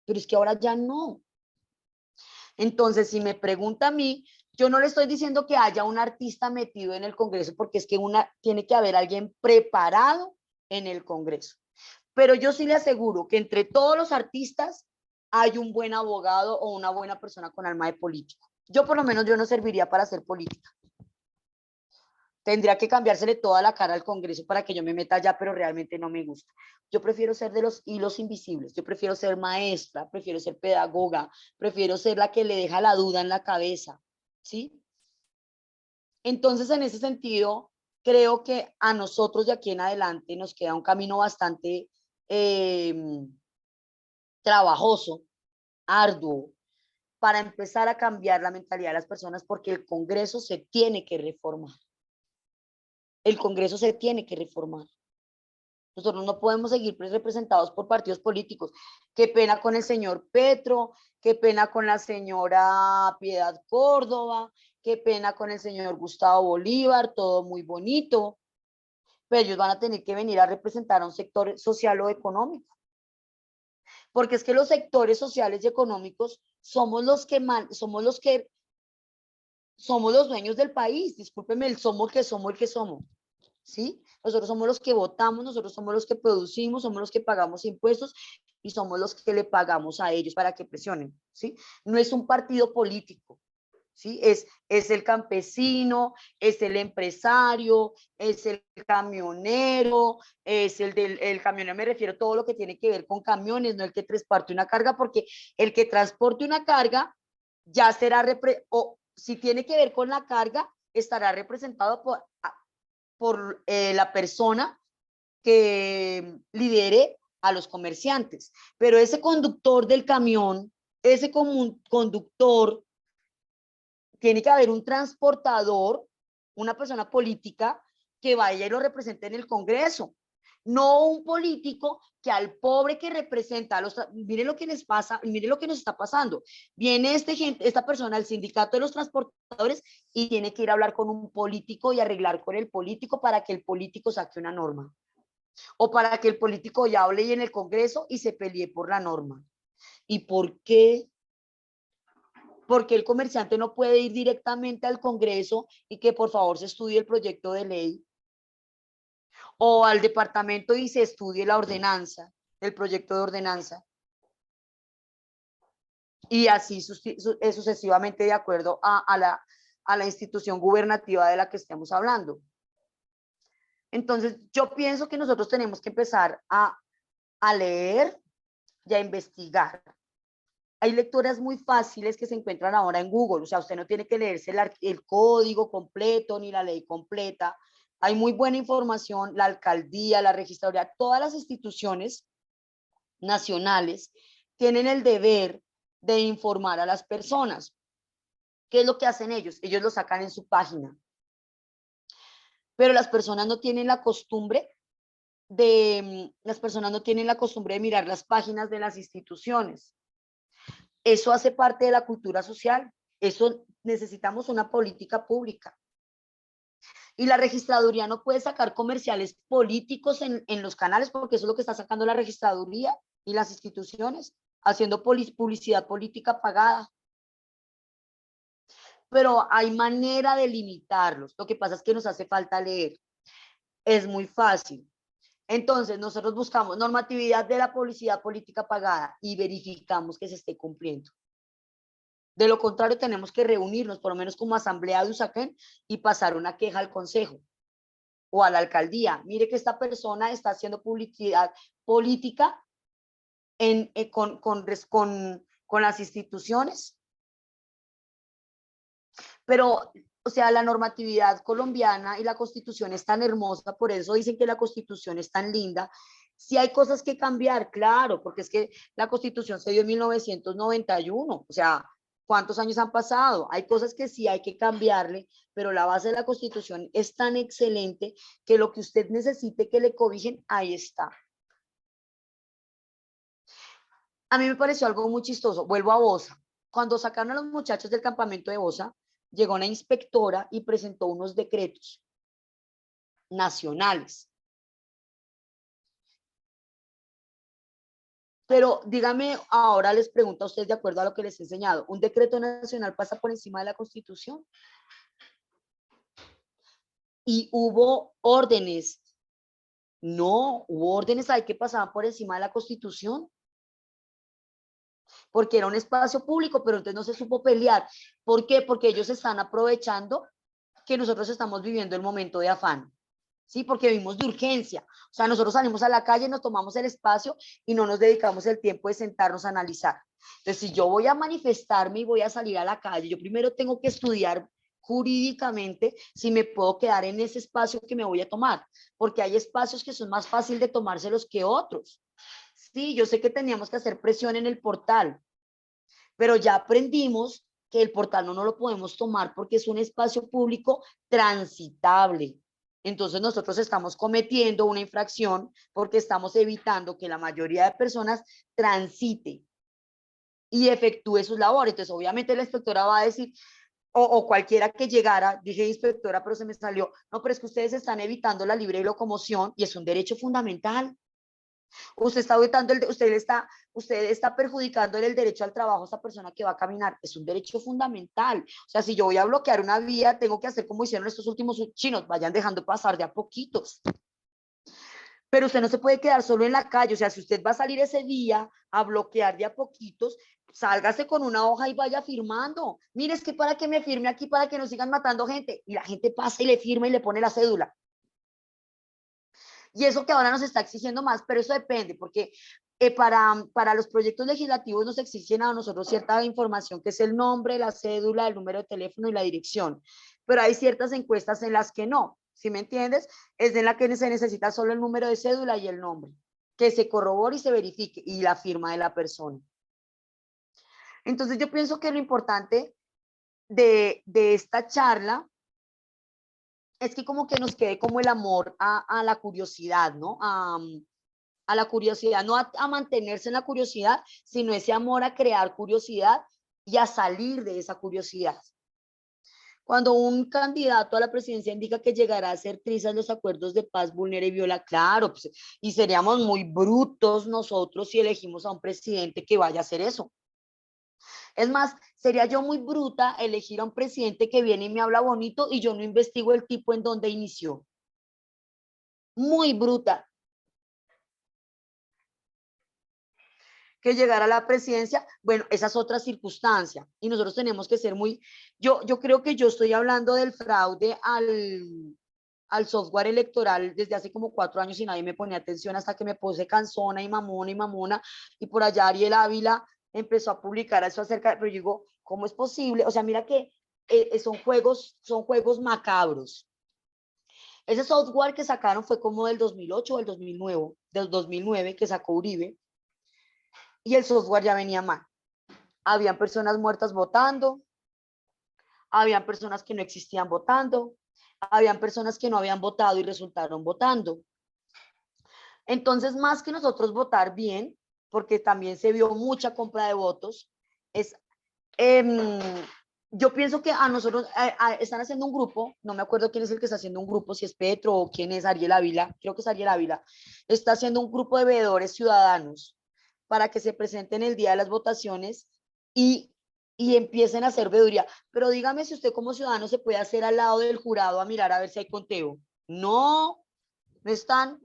Pero es que ahora ya no. Entonces, si me pregunta a mí, yo no le estoy diciendo que haya un artista metido en el Congreso, porque es que tiene que haber alguien preparado en el Congreso. Pero yo sí le aseguro que entre todos los artistas hay un buen abogado o una buena persona con alma de político. Yo por lo menos yo no serviría para hacer política. Tendría que cambiársele toda la cara al Congreso para que yo me meta allá, pero realmente no me gusta. Yo prefiero ser de los hilos invisibles, yo prefiero ser maestra, prefiero ser pedagoga, prefiero ser la que le deja la duda en la cabeza, ¿sí? Entonces, en ese sentido, creo que a nosotros de aquí en adelante nos queda un camino bastante trabajoso, arduo, para empezar a cambiar la mentalidad de las personas, porque el Congreso se tiene que reformar. El Congreso se tiene que reformar. Nosotros no podemos seguir representados por partidos políticos. Qué pena con el señor Petro, qué pena con la señora Piedad Córdoba, qué pena con el señor Gustavo Bolívar, todo muy bonito, pero ellos van a tener que venir a representar a un sector social o económico. Porque es que los sectores sociales y económicos somos los que somos los dueños del país. Discúlpeme, el somos que somos el que somos. ¿Sí? Nosotros somos los que votamos, nosotros somos los que producimos, somos los que pagamos impuestos y somos los que le pagamos a ellos para que presionen, ¿sí? No es un partido político, ¿sí? Es el campesino, es el empresario, es el camionero, es el camionero, me refiero a todo lo que tiene que ver con camiones, no el que transporte una carga, porque el que transporte una carga ya será, o si tiene que ver con la carga, estará representado por la persona que lidere a los comerciantes. Pero ese conductor del camión, ese conductor, tiene que haber un transportador, una persona política que vaya y lo represente en el Congreso. No un político que al pobre que representa, miren lo que les pasa, miren lo que nos está pasando. Viene esta persona, el sindicato de los transportadores, y tiene que ir a hablar con un político y arreglar con el político para que el político saque una norma. O para que el político ya hable y en el Congreso y se pelee por la norma. ¿Y por qué? Porque el comerciante no puede ir directamente al Congreso y que por favor se estudie el proyecto de ley, o al departamento y se estudie la ordenanza, el proyecto de ordenanza, y así sucesivamente de acuerdo a la institución gubernativa de la que estemos hablando. Entonces, yo pienso que nosotros tenemos que empezar a leer y a investigar. Hay lecturas muy fáciles que se encuentran ahora en Google, o sea, usted no tiene que leerse el código completo ni la ley completa. Hay muy buena información, la alcaldía, la registraduría, todas las instituciones nacionales tienen el deber de informar a las personas. ¿Qué es lo que hacen ellos? Ellos lo sacan en su página. Pero las personas no tienen la costumbre de mirar las páginas de las instituciones. Eso hace parte de la cultura social. Eso necesitamos una política pública. Y la registraduría no puede sacar comerciales políticos en los canales, porque eso es lo que está sacando la registraduría y las instituciones, haciendo publicidad política pagada. pero hay manera de limitarlos. Lo que pasa es que nos hace falta leer. Es muy fácil. Entonces, nosotros buscamos normatividad de la publicidad política pagada y verificamos que se esté cumpliendo. De lo contrario, tenemos que reunirnos, por lo menos como asamblea de Usaquén, y pasar una queja al consejo o a la alcaldía. Mire que esta persona está haciendo publicidad política con las instituciones. Pero, o sea, la normatividad colombiana y la Constitución es tan hermosa, por eso dicen que la Constitución es tan linda. Si hay cosas que cambiar, claro, porque es que la Constitución se dio en 1991, o sea, ¿cuántos años han pasado? Hay cosas que sí hay que cambiarle, pero la base de la Constitución es tan excelente que lo que usted necesite que le cobijen, ahí está. A mí me pareció algo muy chistoso. Vuelvo a Bosa. Cuando sacaron a los muchachos del campamento de Bosa, llegó una inspectora y presentó unos decretos nacionales. Pero dígame, ahora les pregunto a ustedes de acuerdo a lo que les he enseñado, ¿un decreto nacional pasa por encima de la Constitución? Y hubo órdenes. No, hubo órdenes ahí que pasaban por encima de la Constitución, porque era un espacio público, pero entonces no se supo pelear. ¿Por qué? Porque ellos están aprovechando que nosotros estamos viviendo el momento de afán. Sí, porque vivimos de urgencia. O sea, nosotros salimos a la calle, nos tomamos el espacio y no nos dedicamos el tiempo de sentarnos a analizar. Entonces, si yo voy a manifestarme y voy a salir a la calle, yo primero tengo que estudiar jurídicamente si me puedo quedar en ese espacio que me voy a tomar, porque hay espacios que son más fáciles de tomárselos que otros. Sí, yo sé que teníamos que hacer presión en el portal, pero ya aprendimos que el portal no lo podemos tomar porque es un espacio público transitable. Entonces nosotros estamos cometiendo una infracción porque estamos evitando que la mayoría de personas transite y efectúe sus labores. Entonces obviamente la inspectora va a decir, o cualquiera que llegara, dije inspectora, pero se me salió, no, pero es que ustedes están evitando la libre locomoción y es un derecho fundamental. Usted está usted está perjudicando el derecho al trabajo a esta persona que va a caminar. Es un derecho fundamental. O sea, si yo voy a bloquear una vía, tengo que hacer como hicieron estos últimos chinos, vayan dejando pasar de a poquitos. Pero usted no se puede quedar solo en la calle. O sea, si usted va a salir ese día a bloquear de a poquitos, sálgase con una hoja y vaya firmando. Mire, es que para que me firme aquí, para que no sigan matando gente. Y la gente pasa y le firma y le pone la cédula. Y eso que ahora nos está exigiendo más, pero eso depende, porque para los proyectos legislativos nos exigen a nosotros cierta información, que es el nombre, la cédula, el número de teléfono y la dirección. Pero hay ciertas encuestas en las que no, ¿sí me entiendes? Es en la que se necesita solo el número de cédula y el nombre, que se corrobore y se verifique, y la firma de la persona. Entonces yo pienso que lo importante de esta charla es que como que nos quede como el amor a la curiosidad, ¿no? A la curiosidad, no a mantenerse en la curiosidad, sino ese amor a crear curiosidad y a salir de esa curiosidad. Cuando un candidato a la presidencia indica que llegará a hacer trizas los acuerdos de paz, vulnera y viola, claro, pues, y seríamos muy brutos nosotros si elegimos a un presidente que vaya a hacer eso. Es más, sería yo muy bruta elegir a un presidente que viene y me habla bonito y yo no investigo el tipo en donde inició. Muy bruta. Que llegar a la presidencia, bueno, esa es otra circunstancia y nosotros tenemos que ser muy, yo creo que yo estoy hablando del fraude al software electoral desde hace como 4 años y nadie me ponía atención hasta que me puse cansona y mamona y por allá Ariel Ávila empezó a publicar eso acerca, pero yo digo, ¿cómo es posible? O sea, mira que son juegos macabros. Ese software que sacaron fue como del 2008 o del 2009 que sacó Uribe, y el software ya venía mal. Habían personas muertas votando, habían personas que no existían votando, habían personas que no habían votado y resultaron votando. Entonces, más que nosotros votar bien, porque también se vio mucha compra de votos, es, yo pienso que a nosotros están haciendo un grupo, no me acuerdo quién es el que está haciendo un grupo, si es Petro o quién es Ariel Ávila, creo que es Ariel Ávila, está haciendo un grupo de veedores ciudadanos para que se presenten el día de las votaciones y y empiecen a hacer veeduría. Pero dígame si usted como ciudadano se puede hacer al lado del jurado a mirar a ver si hay conteo. No, no están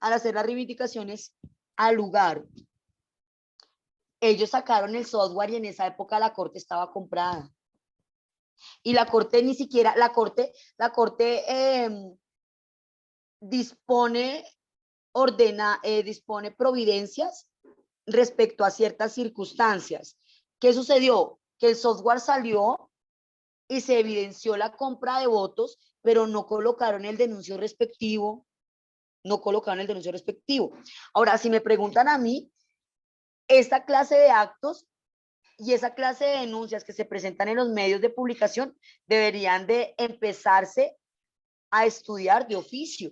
al hacer las reivindicaciones al lugar. Ellos sacaron el software y en esa época la corte estaba comprada. Y la corte ni siquiera, la corte dispone, dispone providencias respecto a ciertas circunstancias. ¿Qué sucedió? Que el software salió y se evidenció la compra de votos, pero no colocaron el denuncio respectivo. No colocaron el denuncio respectivo. Ahora, si me preguntan a mí, esta clase de actos y esa clase de denuncias que se presentan en los medios de publicación deberían de empezarse a estudiar de oficio.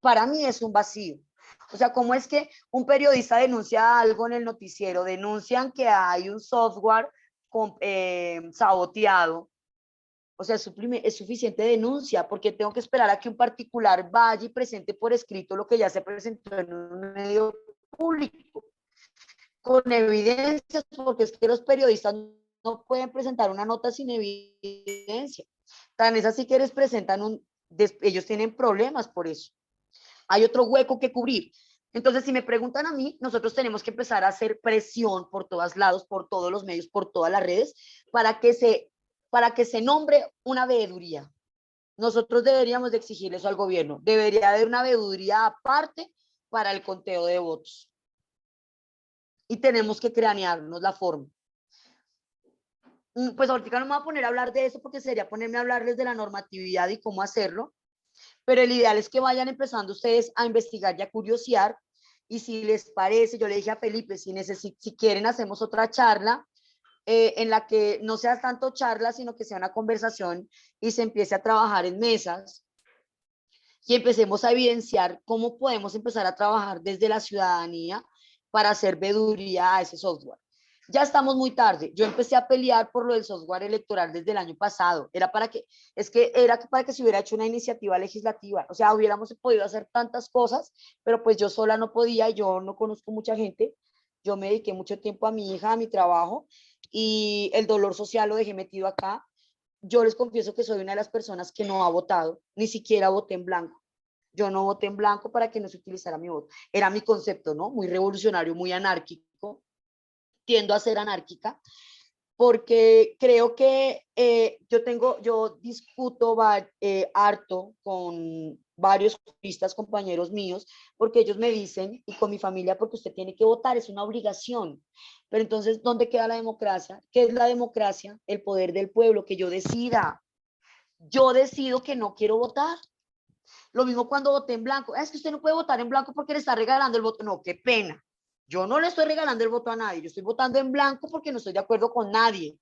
Para mí es un vacío. O sea, ¿cómo es que un periodista denuncia algo en el noticiero? Denuncian que hay un software saboteado. O sea, es suficiente denuncia, porque tengo que esperar a que un particular vaya y presente por escrito lo que ya se presentó en un medio público, con evidencias, porque es que los periodistas no pueden presentar una nota sin evidencia. Tan es así que les presentan ellos tienen problemas por eso. Hay otro hueco que cubrir. Entonces, si me preguntan a mí, nosotros tenemos que empezar a hacer presión por todos lados, por todos los medios, por todas las redes, para que se nombre una veeduría. Nosotros deberíamos de exigirle eso al gobierno. Debería haber una veeduría aparte para el conteo de votos. Y tenemos que cranearnos la forma. Pues ahorita no me voy a poner a hablar de eso porque sería ponerme a hablarles de la normatividad y cómo hacerlo, pero el ideal es que vayan empezando ustedes a investigar y a curiosear, y si les parece, yo le dije a Felipe, si quieren hacemos otra charla, en la que no sea tanto charla, sino que sea una conversación y se empiece a trabajar en mesas y empecemos a evidenciar cómo podemos empezar a trabajar desde la ciudadanía para hacer veeduría a ese software. Ya estamos muy tarde. Yo empecé a pelear por lo del software electoral desde el año pasado. Era para que se hubiera hecho una iniciativa legislativa. O sea, hubiéramos podido hacer tantas cosas, pero pues yo sola no podía, yo no conozco mucha gente. Yo me dediqué mucho tiempo a mi hija, a mi trabajo, y el dolor social lo dejé metido acá. Yo les confieso que soy una de las personas que no ha votado, ni siquiera voté en blanco. Yo no voté en blanco para que no se utilizara mi voto. Era mi concepto, ¿no? Muy revolucionario, muy anárquico. Tiendo a ser anárquica porque creo que yo discuto harto con varios juristas, compañeros míos, porque ellos me dicen, y con mi familia, porque usted tiene que votar, es una obligación. Pero entonces, ¿dónde queda la democracia? ¿Qué es la democracia? El poder del pueblo, que yo decida. Yo decido que no quiero votar. Lo mismo cuando voté en blanco. Es que usted no puede votar en blanco porque le está regalando el voto. No, qué pena. Yo no le estoy regalando el voto a nadie. Yo estoy votando en blanco porque no estoy de acuerdo con nadie.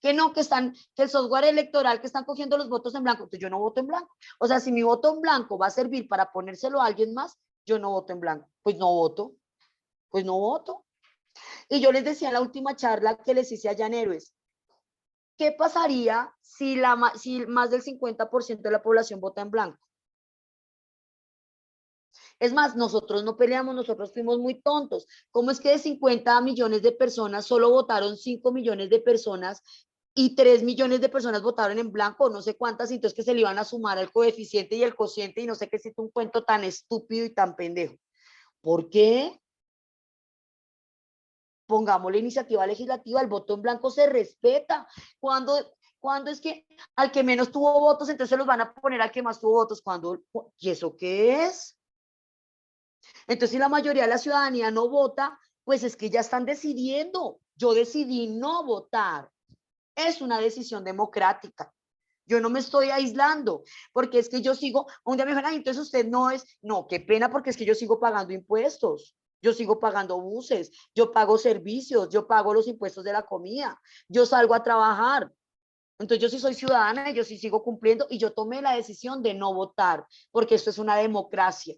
Que no, que el software electoral que están cogiendo los votos en blanco. Entonces yo no voto en blanco. O sea, si mi voto en blanco va a servir para ponérselo a alguien más, yo no voto en blanco. Pues no voto. Pues no voto. Y yo les decía en la última charla que les hice allá en Héroes, ¿qué pasaría si más del 50% de la población vota en blanco? Es más, nosotros no peleamos, nosotros fuimos muy tontos. ¿Cómo es que de 50 millones de personas solo votaron 5 millones de personas y 3 millones de personas votaron en blanco? No sé cuántas, entonces que se le iban a sumar al coeficiente y el cociente y no sé qué, es un cuento tan estúpido y tan pendejo. ¿Por qué? Pongamos la iniciativa legislativa, el voto en blanco se respeta. ¿Cuándo es que al que menos tuvo votos, entonces se los van a poner al que más tuvo votos? ¿Y eso qué es? Entonces, si la mayoría de la ciudadanía no vota, pues es que ya están decidiendo. Yo decidí no votar. Es una decisión democrática. Yo no me estoy aislando, porque es que yo sigo, un día me dijeron, entonces usted no, qué pena, porque es que yo sigo pagando impuestos, yo sigo pagando buses, yo pago servicios, yo pago los impuestos de la comida, yo salgo a trabajar. Entonces yo sí soy ciudadana y yo sí sigo cumpliendo y yo tomé la decisión de no votar, porque esto es una democracia.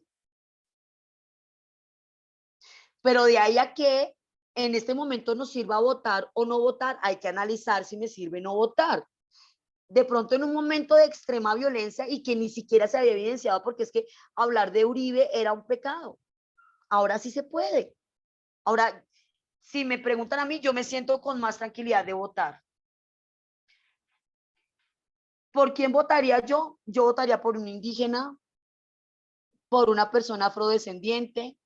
Pero de ahí a que en este momento nos sirva votar o no votar, hay que analizar si me sirve no votar. De pronto en un momento de extrema violencia y que ni siquiera se había evidenciado, porque es que hablar de Uribe era un pecado. Ahora sí se puede. Ahora, si me preguntan a mí, yo me siento con más tranquilidad de votar. ¿Por quién votaría yo? Yo votaría por un indígena, por una persona afrodescendiente.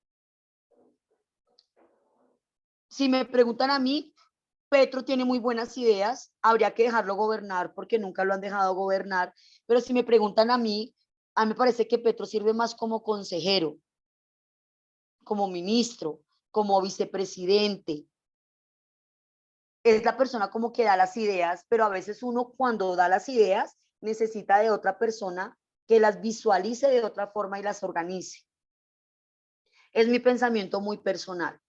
Si me preguntan a mí, Petro tiene muy buenas ideas, habría que dejarlo gobernar porque nunca lo han dejado gobernar, pero si me preguntan a mí me parece que Petro sirve más como consejero, como ministro, como vicepresidente. Es la persona como que da las ideas, pero a veces uno cuando da las ideas necesita de otra persona que las visualice de otra forma y las organice. Es mi pensamiento muy personal.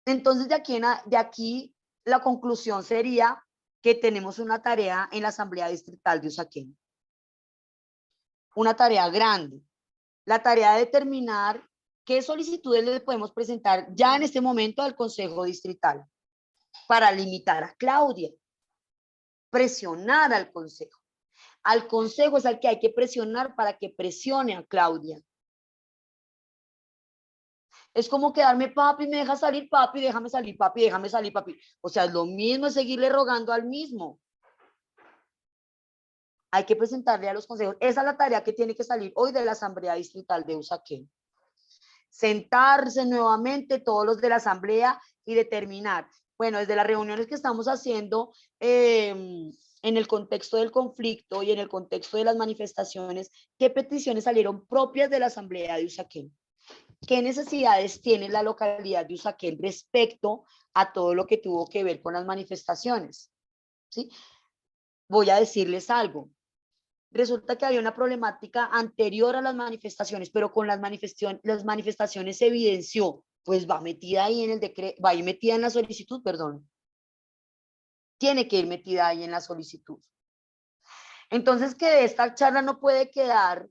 Entonces, de aquí la conclusión sería que tenemos una tarea en la Asamblea Distrital de Usaquén. Una tarea grande. La tarea de determinar qué solicitudes le podemos presentar ya en este momento al Consejo Distrital para limitar a Claudia. Presionar al Consejo. Al Consejo es al que hay que presionar para que presione a Claudia. Es como quedarme, papi, me deja salir, papi, déjame salir, papi, déjame salir, papi. O sea, es lo mismo, es seguirle rogando al mismo. Hay que presentarle a los consejos. Esa es la tarea que tiene que salir hoy de la Asamblea Distrital de Usaquén. Sentarse nuevamente todos los de la Asamblea y determinar, bueno, desde las reuniones que estamos haciendo en el contexto del conflicto y en el contexto de las manifestaciones, qué peticiones salieron propias de la Asamblea de Usaquén. ¿Qué necesidades tiene la localidad de Usaquén respecto a todo lo que tuvo que ver con las manifestaciones? ¿Sí? Voy a decirles algo. Resulta que había una problemática anterior a las manifestaciones, pero con las manifestaciones se evidenció, pues va metida ahí en el decreto, va ahí metida en la solicitud, perdón. Tiene que ir metida ahí en la solicitud. Entonces, que de esta charla no puede quedar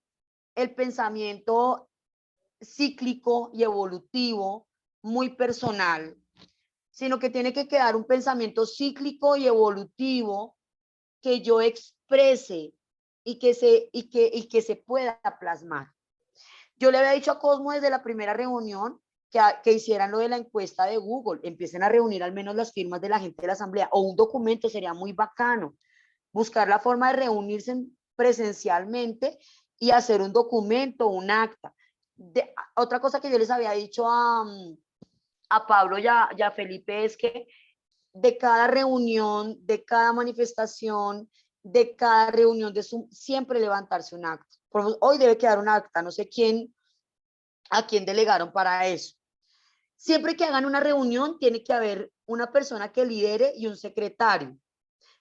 el pensamiento cíclico y evolutivo, muy personal, sino que tiene que quedar un pensamiento cíclico y evolutivo que yo exprese y que se pueda plasmar. Yo le había dicho a Cosmo desde la primera reunión que hicieran lo de la encuesta de Google, empiecen a reunir al menos las firmas de la gente de la asamblea, o un documento sería muy bacano, buscar la forma de reunirse presencialmente y hacer un documento, un acta. Otra cosa que yo les había dicho a Pablo y a Felipe es que de cada reunión, de cada manifestación, de cada reunión de Zoom, siempre levantarse un acta. Por ejemplo, hoy debe quedar un acta, no sé a quién delegaron para eso. Siempre que hagan una reunión, tiene que haber una persona que lidere y un secretario.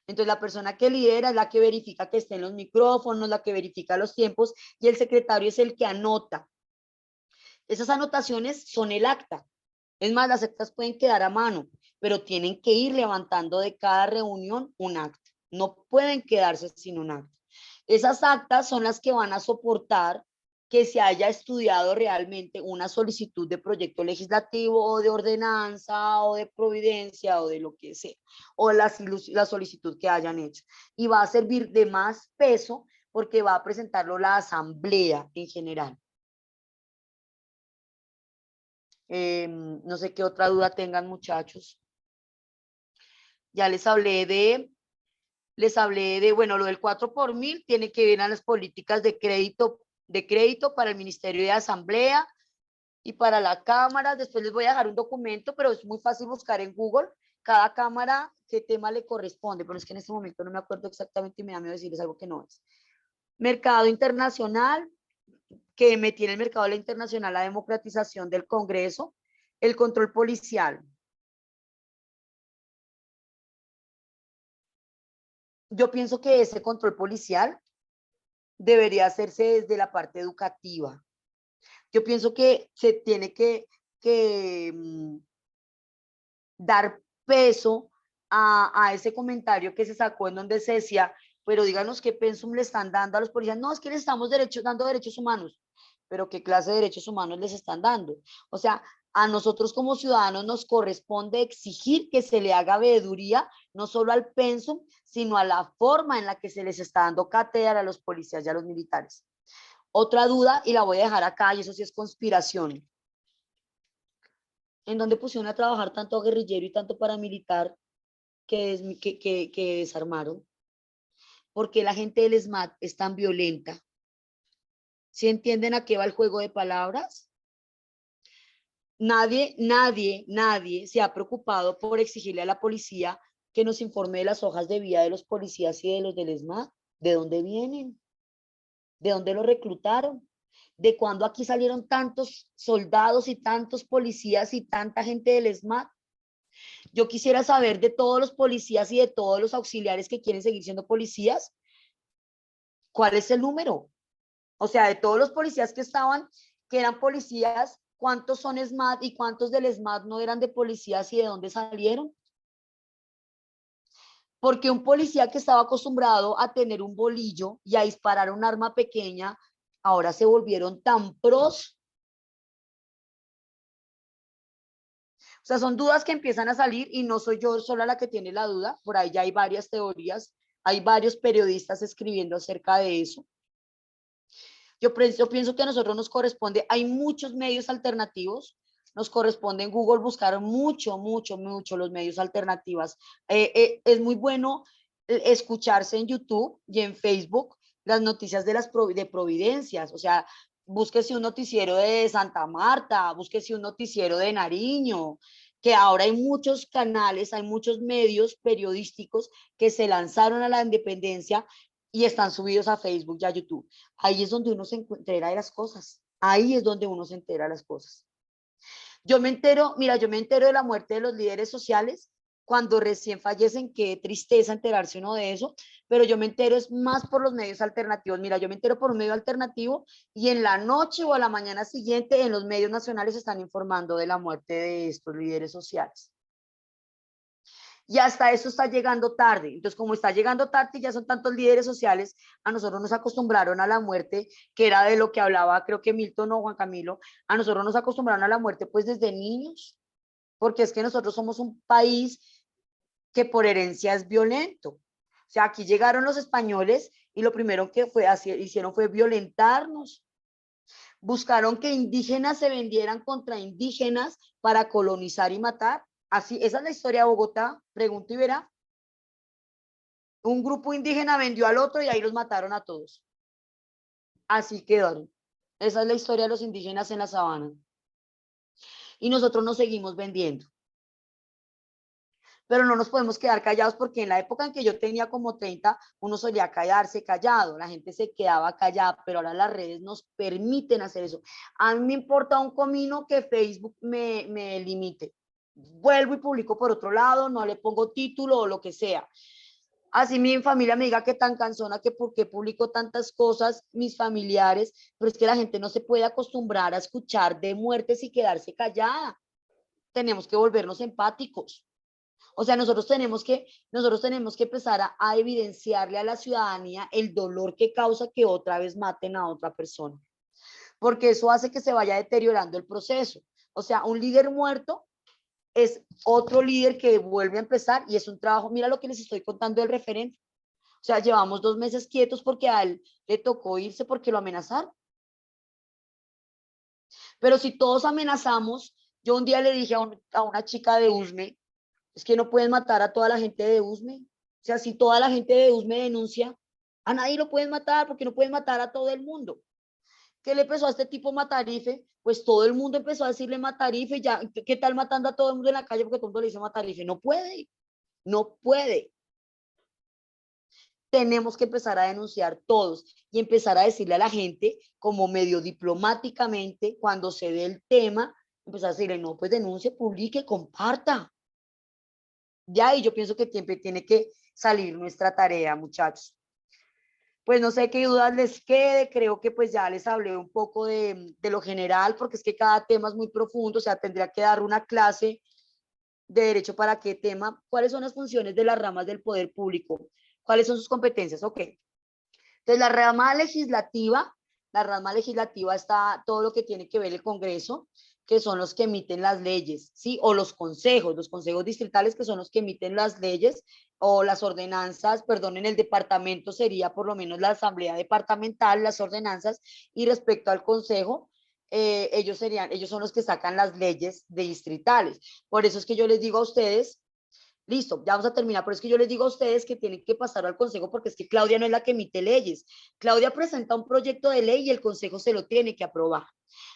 Entonces, la persona que lidera es la que verifica que estén los micrófonos, la que verifica los tiempos, y el secretario es el que anota. Esas anotaciones son el acta. Es más, las actas pueden quedar a mano, pero tienen que ir levantando de cada reunión un acta. No pueden quedarse sin un acta. Esas actas son las que van a soportar que se haya estudiado realmente una solicitud de proyecto legislativo o de ordenanza o de providencia o de lo que sea, o la solicitud que hayan hecho. Y va a servir de más peso porque va a presentarlo la asamblea en general. No sé qué otra duda tengan, muchachos. Ya les hablé de, bueno, lo del 4 por 1000 tiene que ver a las políticas de crédito para el Ministerio de Asamblea y para la Cámara. Después les voy a dejar un documento, pero es muy fácil buscar en Google cada Cámara qué tema le corresponde, pero es que en este momento no me acuerdo exactamente y me da miedo decirles algo que no es. Mercado internacional, que metí en el mercado de la internacional la democratización del Congreso, el control policial. Yo pienso que ese control policial debería hacerse desde la parte educativa. Yo pienso que se tiene que dar peso a ese comentario que se sacó en donde se decía, pero díganos qué pensum le están dando a los policías. No, es que les estamos dando derechos humanos. Pero ¿qué clase de derechos humanos les están dando? O sea, a nosotros como ciudadanos nos corresponde exigir que se le haga veeduría no solo al pensum, sino a la forma en la que se les está dando cátedra a los policías y a los militares. Otra duda, y la voy a dejar acá, y eso sí es conspiración. en donde pusieron a trabajar tanto guerrillero y tanto paramilitar que desarmaron. Porque la gente del SMAT es tan violenta. ¿Sí entienden a qué va el juego de palabras? Nadie se ha preocupado por exigirle a la policía que nos informe de las hojas de vida de los policías y de los del SMAT. ¿De dónde vienen? ¿De dónde los reclutaron? ¿De cuándo aquí salieron tantos soldados y tantos policías y tanta gente del SMAT? Yo quisiera saber de todos los policías y de todos los auxiliares que quieren seguir siendo policías, ¿cuál es el número? O sea, de todos los policías que estaban, que eran policías, ¿cuántos son SMAT y cuántos del SMAT no eran de policías y de dónde salieron? Porque un policía que estaba acostumbrado a tener un bolillo y a disparar un arma pequeña, ahora se volvieron tan pros. O sea, son dudas que empiezan a salir y no soy yo sola la que tiene la duda. Por ahí ya hay varias teorías, hay varios periodistas escribiendo acerca de eso. Yo pienso que a nosotros nos corresponde, hay muchos medios alternativos, nos corresponde en Google buscar mucho los medios alternativos. Es muy bueno escucharse en YouTube y en Facebook las noticias de Providencias, o sea, búsquese un noticiero de Santa Marta, búsquese un noticiero de Nariño, que ahora hay muchos canales, hay muchos medios periodísticos que se lanzaron a la independencia y están subidos a Facebook y a YouTube. Ahí es donde uno se entera de las cosas. Ahí es donde uno se entera de las cosas. Yo me entero, mira, yo me entero de la muerte de los líderes sociales cuando recién fallecen. Qué tristeza enterarse uno de eso, pero yo me entero es más por los medios alternativos. Mira, yo me entero por un medio alternativo y en la noche o a la mañana siguiente en los medios nacionales están informando de la muerte de estos líderes sociales. Y hasta eso está llegando tarde. Entonces, como está llegando tarde y ya son tantos líderes sociales, a nosotros nos acostumbraron a la muerte, que era de lo que hablaba, creo que Milton o Juan Camilo, a nosotros nos acostumbraron a la muerte pues desde niños, porque es que nosotros somos un país que por herencia es violento. O sea, aquí llegaron los españoles y lo primero que hicieron fue violentarnos. Buscaron que indígenas se vendieran contra indígenas para colonizar y matar. Así, esa es la historia de Bogotá, pregunta y verá. Un grupo indígena vendió al otro y ahí los mataron a todos. Así quedaron. Esa es la historia de los indígenas en la sabana. Y nosotros nos seguimos vendiendo. Pero no nos podemos quedar callados porque en la época en que yo tenía como 30, uno solía quedarse callado, la gente se quedaba callada, pero ahora las redes nos permiten hacer eso. A mí me importa un comino que Facebook me limite. Vuelvo y publico por otro lado, no le pongo título o lo que sea. Así mi familia me diga que tan cansona, que por qué publico tantas cosas, mis familiares, pero es que la gente no se puede acostumbrar a escuchar de muertes y quedarse callada. Tenemos que volvernos empáticos. O sea, nosotros tenemos que empezar a evidenciarle a la ciudadanía el dolor que causa que otra vez maten a otra persona, porque eso hace que se vaya deteriorando el proceso. O sea, un líder muerto es otro líder que vuelve a empezar y es un trabajo. Mira lo que les estoy contando del referente. O sea, llevamos 2 meses quietos porque a él le tocó irse porque lo amenazaron. Pero si todos amenazamos, yo un día le dije a una chica de USME, es que no pueden matar a toda la gente de USME. O sea, si toda la gente de USME denuncia, a nadie lo pueden matar porque no pueden matar a todo el mundo. ¿Qué le empezó a este tipo Matarife? Pues todo el mundo empezó a decirle Matarife, ya, ¿qué tal matando a todo el mundo en la calle porque todo el mundo le dice Matarife? No puede, no puede. Tenemos que empezar a denunciar todos y empezar a decirle a la gente, como medio diplomáticamente, cuando se dé el tema, empezar a decirle, no, pues denuncie, publique, comparta. Ya, y yo pienso que tiene que salir nuestra tarea, muchachos. Pues no sé qué dudas les quede, creo que pues ya les hablé un poco de lo general, porque es que cada tema es muy profundo, o sea, tendría que dar una clase de derecho para qué tema, cuáles son las funciones de las ramas del poder público, cuáles son sus competencias, ok. Entonces la rama legislativa está todo lo que tiene que ver el Congreso, que son los que emiten las leyes, ¿sí? O los consejos distritales, que son los que emiten las leyes, o las ordenanzas, perdón, en el departamento sería por lo menos la asamblea departamental, las ordenanzas, y respecto al consejo, ellos son los que sacan las leyes de distritales. Por eso es que yo les digo a ustedes, listo, ya vamos a terminar, pero es que yo les digo a ustedes que tienen que pasar al consejo porque es que Claudia no es la que emite leyes. Claudia presenta un proyecto de ley y el consejo se lo tiene que aprobar.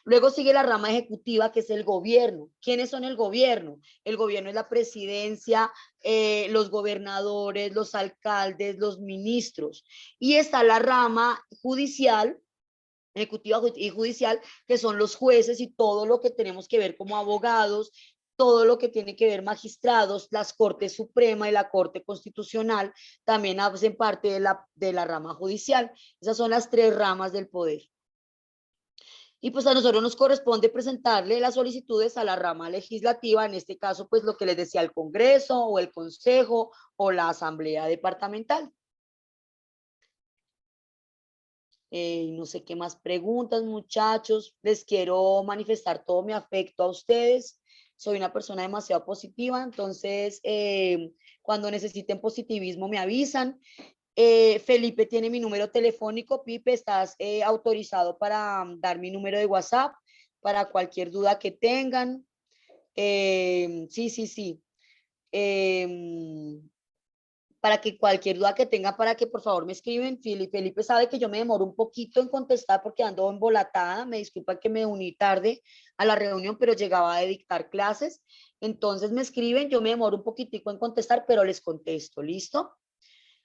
Luego sigue la rama ejecutiva, que es el gobierno. ¿Quiénes son el gobierno? El gobierno es la presidencia, los gobernadores, los alcaldes, los ministros. Y está la rama judicial, ejecutiva y judicial, que son los jueces y todo lo que tenemos que ver como abogados, todo lo que tiene que ver magistrados, las Cortes Suprema y la Corte Constitucional también hacen parte de la rama judicial. Esas son las 3 ramas del poder. Y pues a nosotros nos corresponde presentarle las solicitudes a la rama legislativa, en este caso pues lo que les decía, el Congreso o el Consejo o la Asamblea Departamental. No sé qué más preguntas, muchachos. Les quiero manifestar todo mi afecto a ustedes. Soy una persona demasiado positiva, entonces cuando necesiten positivismo me avisan. Felipe tiene mi número telefónico. Pipe, estás autorizado para dar mi número de WhatsApp para cualquier duda que tengan. Sí. Para que cualquier duda que tengan, para que por favor me escriben. Felipe sabe que yo me demoro un poquito en contestar porque ando embolatada. Me disculpan que me uní tarde a la reunión, pero llegaba a dictar clases. Entonces me escriben, yo me demoro un poquitico en contestar, pero les contesto. ¿Listo?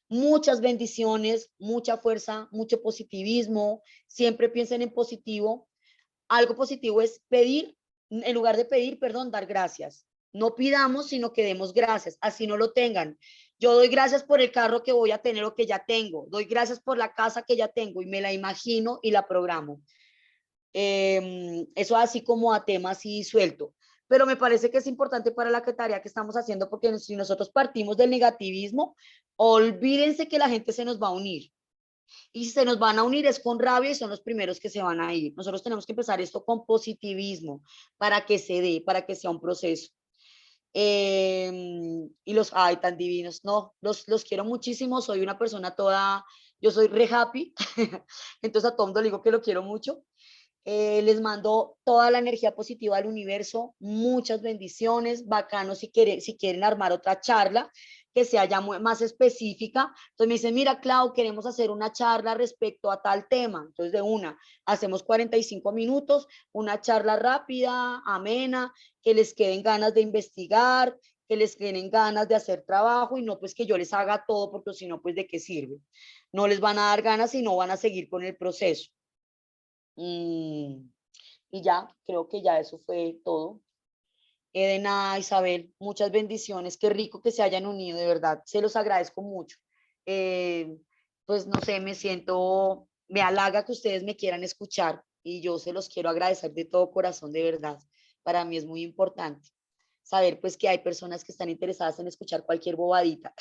Muchas bendiciones, mucha fuerza, mucho positivismo. Siempre piensen en positivo. Algo positivo es pedir, en lugar de pedir, perdón, dar gracias. No pidamos, sino que demos gracias, así no lo tengan. Yo doy gracias por el carro que voy a tener o que ya tengo. Doy gracias por la casa que ya tengo y me la imagino y la programo. Eso así como a tema así suelto. Pero me parece que es importante para la tarea que estamos haciendo, porque si nosotros partimos del negativismo, olvídense que la gente se nos va a unir. Y si se nos van a unir es con rabia y son los primeros que se van a ir. Nosotros tenemos que empezar esto con positivismo para que se dé, para que sea un proceso. Y ay, tan divinos, no, los quiero muchísimo, soy una persona toda, yo soy re happy, entonces a todo mundo le digo que lo quiero mucho. Les mando toda la energía positiva al universo, muchas bendiciones, bacano si quieren armar otra charla que sea ya más específica. Entonces me dicen, mira, Clau, queremos hacer una charla respecto a tal tema. Entonces de una, hacemos 45 minutos, una charla rápida, amena, que les queden ganas de investigar, que les queden ganas de hacer trabajo y no pues que yo les haga todo, porque si no, pues de qué sirve. No les van a dar ganas y no van a seguir con el proceso. Y ya, creo que ya eso fue todo. Edena, Isabel, muchas bendiciones. Qué rico que se hayan unido, de verdad. Se los agradezco mucho. Pues no sé, me halaga que ustedes me quieran escuchar y yo se los quiero agradecer de todo corazón, de verdad. Para mí es muy importante saber pues que hay personas que están interesadas en escuchar cualquier bobadita.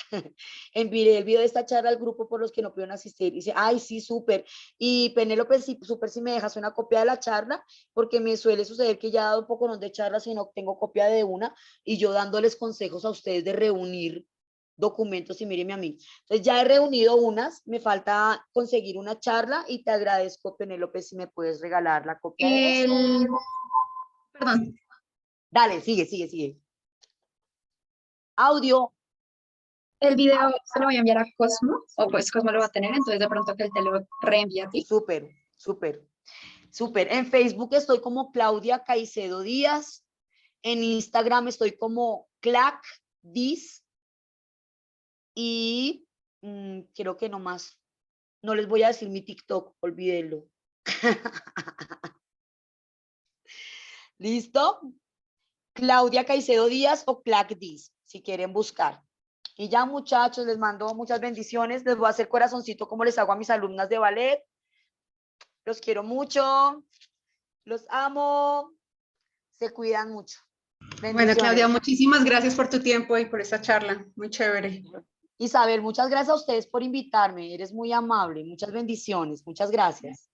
Envié el video de esta charla al grupo por los que no pudieron asistir. Dice, ay, sí, súper. Y Penélope, sí, súper, si me dejas una copia de la charla, porque me suele suceder que ya he dado un poco de charlas y no tengo copia de una, y yo dándoles consejos a ustedes de reunir documentos y mírenme a mí. Entonces ya he reunido unas, me falta conseguir una charla y te agradezco, Penélope, si me puedes regalar la copia de eso. Perdón. Dale, sigue. Audio. El video se lo voy a enviar a Cosmo, o pues Cosmo lo va a tener, entonces de pronto que él te lo reenvía a ti. Súper. En Facebook estoy como Claudia Caicedo Díaz. En Instagram estoy como ClackDis. Y creo que no más. No les voy a decir mi TikTok, olvídenlo. ¿Listo? Claudia Caicedo Díaz o ClackDis, si quieren buscar. Y ya, muchachos, les mando muchas bendiciones. Les voy a hacer corazoncito como les hago a mis alumnas de ballet. Los quiero mucho. Los amo. Se cuidan mucho. Bueno, Claudia, muchísimas gracias por tu tiempo y por esta charla. Muy chévere. Isabel, muchas gracias a ustedes por invitarme. Eres muy amable. Muchas bendiciones. Muchas gracias.